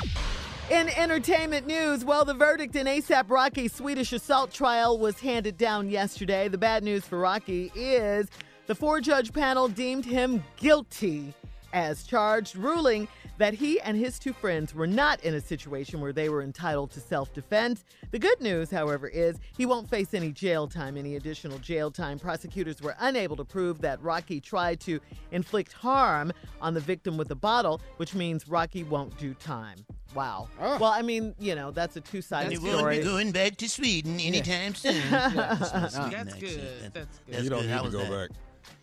In entertainment news, well, the verdict in A$AP Rocky's Swedish assault trial was handed down yesterday. The bad news for Rocky is the 4-judge panel deemed him guilty as charged, ruling that he and his 2 friends were not in a situation where they were entitled to self-defense. The good news, however, is he won't face any jail time, any additional jail time. Prosecutors were unable to prove that Rocky tried to inflict harm on the victim with a bottle, which means Rocky won't do time. Wow. Oh. Well, I mean, that's a two-sided And he story. won't be going back to Sweden anytime soon. That's good. You don't need to go back.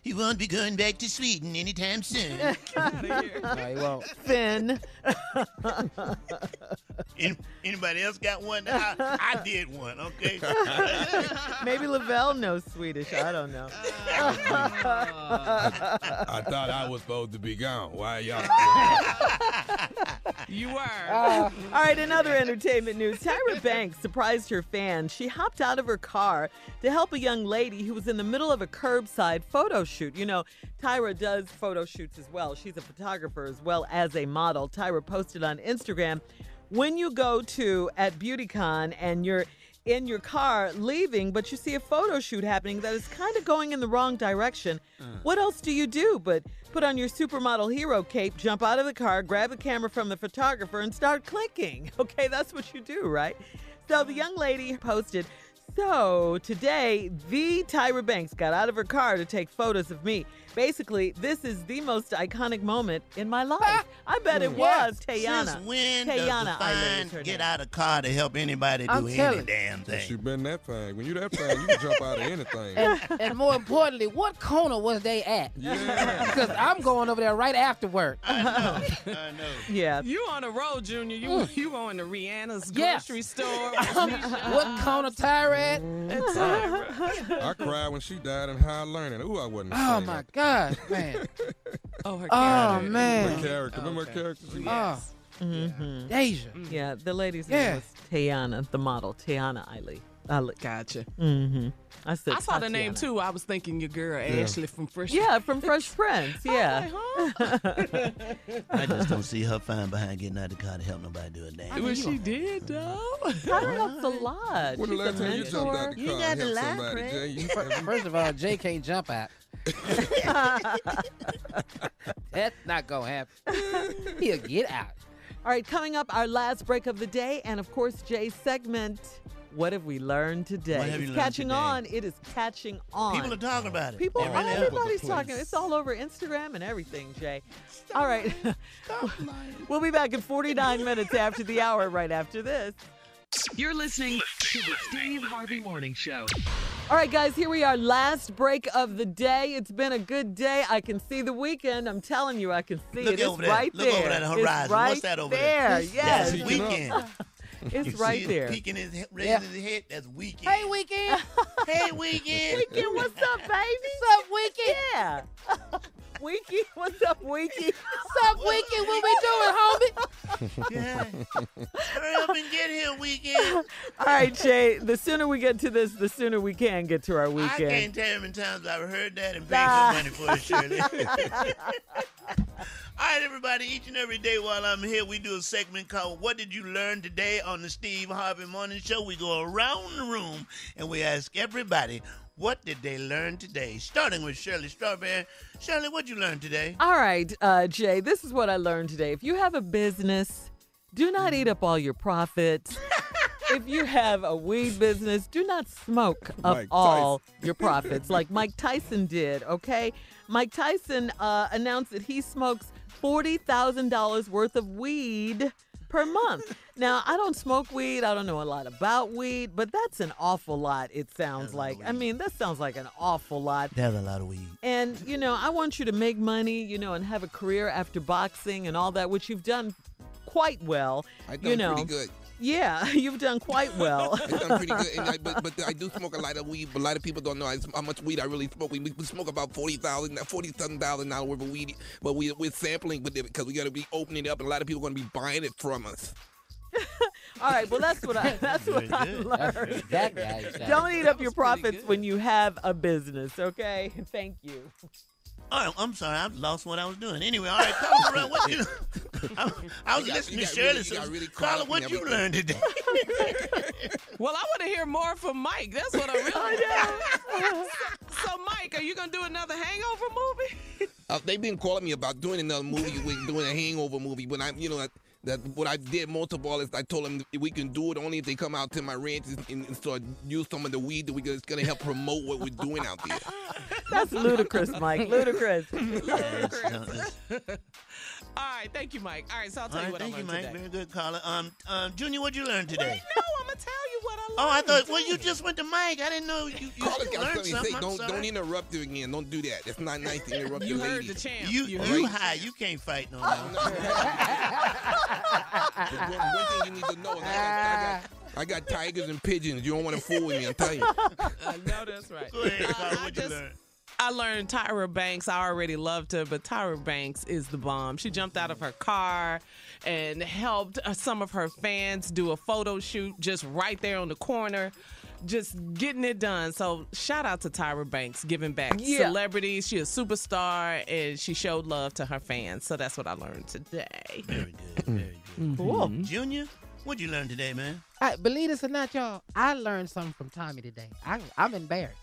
He won't be going back to Sweden anytime soon. No, he won't. Finn. Anybody else got one? I did one, okay? Maybe Lavelle knows Swedish. I don't know. I thought I was supposed to be gone. Why y'all? You were. All right, in other entertainment news, Tyra Banks surprised her fans. She hopped out of her car to help a young lady who was in the middle of a curbside photo shoot. You know, Tyra does photo shoots as well. She's a photographer as well as a model. Tyra posted on Instagram, when you go to at BeautyCon and you're in your car leaving, but you see a photo shoot happening that is kind of going in the wrong direction, what else do you do but put on your supermodel hero cape, jump out of the car, grab the camera from the photographer, and start clicking? Okay, that's what you do, right? So the young lady posted, so today, the Tyra Banks got out of her car to take photos of me. Basically, this is the most iconic moment in my life. I bet it was Tayana. Since when Tayana does the Eileen fine get out of car to help anybody do any damn thing? You been that fine. When you that fine, you can jump out of anything. And more importantly, what corner was they at? Yeah. Because I'm going over there right afterward. I know. Yeah. You on the road, Junior. You going to Rihanna's Yes. grocery store. What corner Tyra at? I cried when she died in High Learning. Ooh, I wasn't. Oh, my God, man. Oh, her Oh, character. Her man. character. Remember her character? Oh, Deja. Yeah, the lady's name was Tayana, the model, Tayana Eileen. Gotcha. Mm-hmm. I said I saw the name Tatiana. too. I was thinking your girl Ashley from Fresh. Yeah, from Fresh Prince. Yeah. I just don't see her fine behind getting out of the car to help nobody do a damn. Well, she did though. Tyra helps a lot. When the She's last a time you jumped out mentor. the car and helped somebody, Jay? First of all, Jay can't jump out. That's not gonna happen. He'll get out. All right, coming up, our last break of the day, and of course, Jay's segment. What have we learned today? What have you It's learned catching today? on. It is catching on. People are talking about it. People, They really are. everybody's talking. It's all over Instagram and everything, Jay. All right. We'll be back in 49 minutes after the hour, right after this. You're listening to the Steve Harvey Morning Show. All right, guys, here we are. Last break of the day. It's been a good day. I can see the weekend. I'm telling you, I can see Look it. It's over there. right Look there. over that It's horizon. right What's that over there? there? Yes. That's weekend. It's You right see there. him peeking his head, raising his head. That's weekend. Hey, Weekend. Hey, weekend. Weekend, what's up, baby? What's up, Weekend? Yeah. Weeky, what's up, Weeky? What's up, Weekend? What we doing, homie? Yeah. Hurry up and get here, weekend. All right, Jay, the sooner we get to this, the sooner we can get to our weekend. I can't tell you how many times I've heard that and paid some money for it, Shirley. All right, everybody, each and every day while I'm here, we do a segment called What Did You Learn Today on the Steve Harvey Morning Show. We go around the room and we ask everybody, what did they learn today? Starting with Shirley Strawberry. Shirley, what did you learn today? All right, Jay, this is what I learned today. If you have a business, do not eat up all your profits. If you have a weed business, do not smoke up Mike all your profits like Mike Tyson did, okay? Mike Tyson announced that he smokes $40,000 worth of weed per month. Now, I don't smoke weed. I don't know a lot about weed, but that's an awful lot, it sounds like. I mean, that sounds like an awful lot. That's a lot of weed. And, you know, I want you to make money, you know, and have a career after boxing and all that, which you've done quite well. I you done know. pretty good. Yeah, you've done quite well. I done pretty good, and but I do smoke a lot of weed. But a lot of people don't know how much weed I really smoke. We smoke about 47,000 dollars worth of weed, but we're sampling with it because we got to be opening it up, and a lot of people are going to be buying it from us. All right, well, that's what I learned. Exactly how you sound. Don't eat up your profits when you have a business, okay? Thank you. All right, I'm sorry, I've lost what I was doing. Anyway, all right, Carla, around, what you? I was listening to Shirley. Carla, what you learned today? Well, I want to hear more from Mike. That's what I really want. So, Mike, are you going to do another Hangover movie? They've been calling me about doing another movie, doing a hangover movie. But that what I did most of all is I told them we can do it only if they come out to my ranch and start use some of the weed that it's going to help promote what we're doing out there. That's ludicrous, Mike. Ludicrous. All right, thank you, Mike. All right, so I'll tell you what I learned Mike. today. Very good, Carla. Junior, what you learned today? Wait, no, I'm going to tell you what I learned. Oh, I thought, well, you just went to Mike. I didn't know you Carla's got learned something to something. say. I'm sorry. Don't interrupt her again. Don't do that. It's not nice to interrupt You your heard lady. the champ. You heard the high. champ. You can't fight no more. One thing you need to know is I got tigers and pigeons. You don't want to fool with me, I'm telling you. I know that's right. Go ahead, Carla. What you learned? I learned Tyra Banks. I already loved her, but Tyra Banks is the bomb. She jumped out of her car and helped some of her fans do a photo shoot just right there on the corner, just getting it done. So shout out to Tyra Banks, giving back. Yeah. Celebrity. She's a superstar, and she showed love to her fans. So that's what I learned today. Very good. Very good. Cool. Junior, what'd you learn today, man? Believe this or not, y'all, I learned something from Tommy today. I'm embarrassed.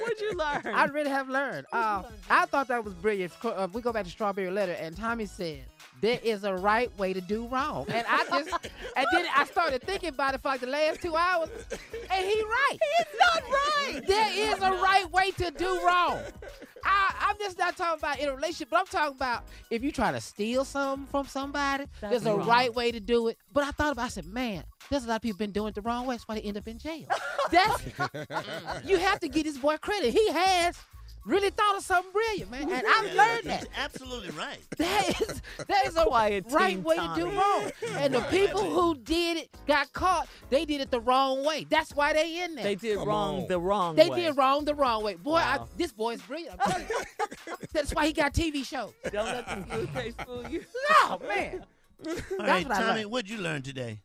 What'd you learn? I really have learned. I thought that was brilliant. We go back to Strawberry Letter, and Tommy said, there is a right way to do wrong. And then I started thinking about it for like the last 2 hours, and he's right. He's not right. There is a right way to do wrong. I'm just not talking about in a relationship, but I'm talking about if you try to steal something from somebody, That's there's a wrong. right way to do it. But I thought about it, I said, man, there's a lot of people been doing it the wrong way. That's why they end up in jail. You have to give this boy credit. He has really thought of something brilliant, man. And I've learned that. He's absolutely right. That is a Quiet right team, way to Tommy. do wrong. And the people who did it got caught. They did it the wrong way. That's why they in there. They did Come wrong on. the wrong They way. did wrong the wrong way. Boy, Wow. this boy's brilliant. I'm telling you. That's why he got TV shows. Don't let the toothpaste fool you. No, man. All That's right, what I Tommy, learned. what'd you learn today?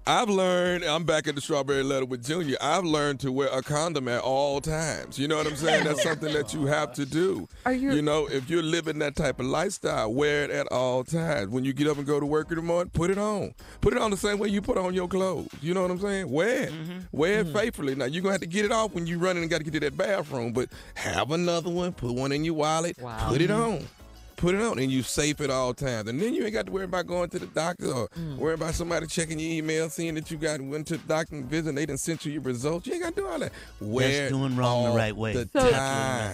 I've learned, I'm back at the strawberry letter with Junior, I've learned to wear a condom at all times. You know what I'm saying? That's something that you have to do. You know, if you're living that type of lifestyle, wear it at all times. When you get up and go to work in the morning, put it on. Put it on the same way you put on your clothes. You know what I'm saying? Wear it. Wear it faithfully. Now, you're going to have to get it off when you're running and got to get to that bathroom, but have another one, put one in your wallet, put it on. Put it on, and you safe at all times. And then you ain't got to worry about going to the doctor or worry about somebody checking your email, seeing that you went to the doctor and visit and they done sent you your results. You ain't got to do all that. That's doing wrong the right way.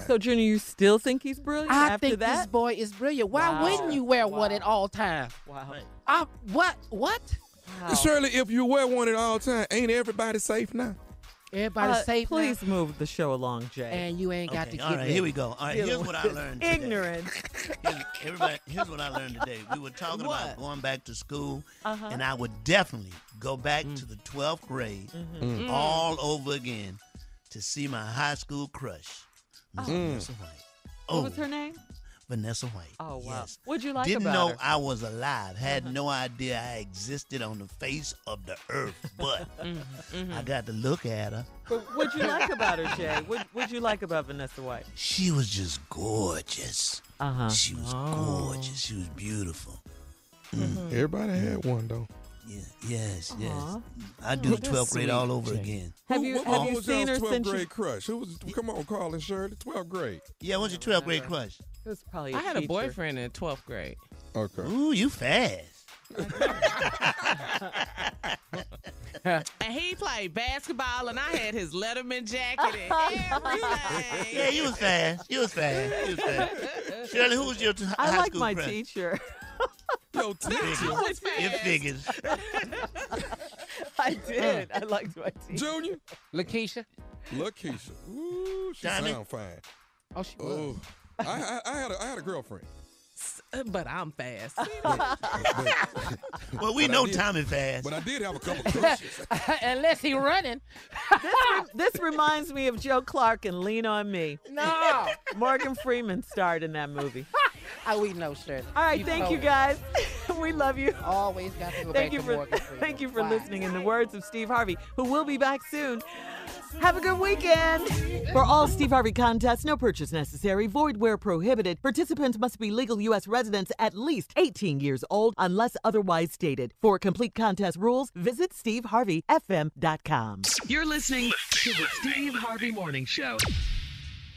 So, Junior, you still think he's brilliant I after think that? this boy is brilliant. Why wouldn't you wear one at all times? Wow. What? Wow. Shirley, if you wear one at all times, ain't everybody safe now? Everybody's safe Please now. move the show along, Jay. And you ain't got to get all right, ready. here we go. All right, here's what I learned today. Ignorance. Here's what I learned today. We were talking about going back to school, and I would definitely go back to the 12th grade all over again to see my high school crush, Miss Vanessa White. What was her name? Vanessa White. Oh, wow. Yes. What'd you like Didn't about know her? I was alive. Had no idea I existed on the face of the earth. But I got to look at her. But what'd you like about her, Jay? What'd you like about Vanessa White? She was just gorgeous. She was gorgeous. She was beautiful. Everybody had one, though. Yes. I do the 12th grade all over again. Have you seen her 12th since grade crush? Who was? Come on, Carla and Shirley, 12th grade. Yeah, what's your 12th grade crush? It was probably I had a boyfriend in 12th grade. Okay. Ooh, you fast. And he played basketball, and I had his Letterman jacket and everything. Yeah, you was fast. Shirley, who was your I high like school my crush? teacher. Yo, teacher. It figures. I did. I liked my teacher. Junior? Lakeisha. Ooh, she Johnny? sound fine. Oh, she was. I had a girlfriend. But I'm fast. Well, we know Tommy fast. But I did have a couple crushes. Unless he running. This reminds me of Joe Clark and Lean on Me. No. Morgan Freeman starred in that movie. We know, Shirley. All right, thank you guys. We love you. Always got to go back to Morgan Freeman. Thank you for listening. In the words of Steve Harvey, who will be back soon. Have a good weekend. For all Steve Harvey contests, no purchase necessary, void where prohibited. Participants must be legal U.S. residents at least 18 years old unless otherwise stated. For complete contest rules, visit SteveHarveyFM.com. You're listening to the Steve Harvey Morning Show.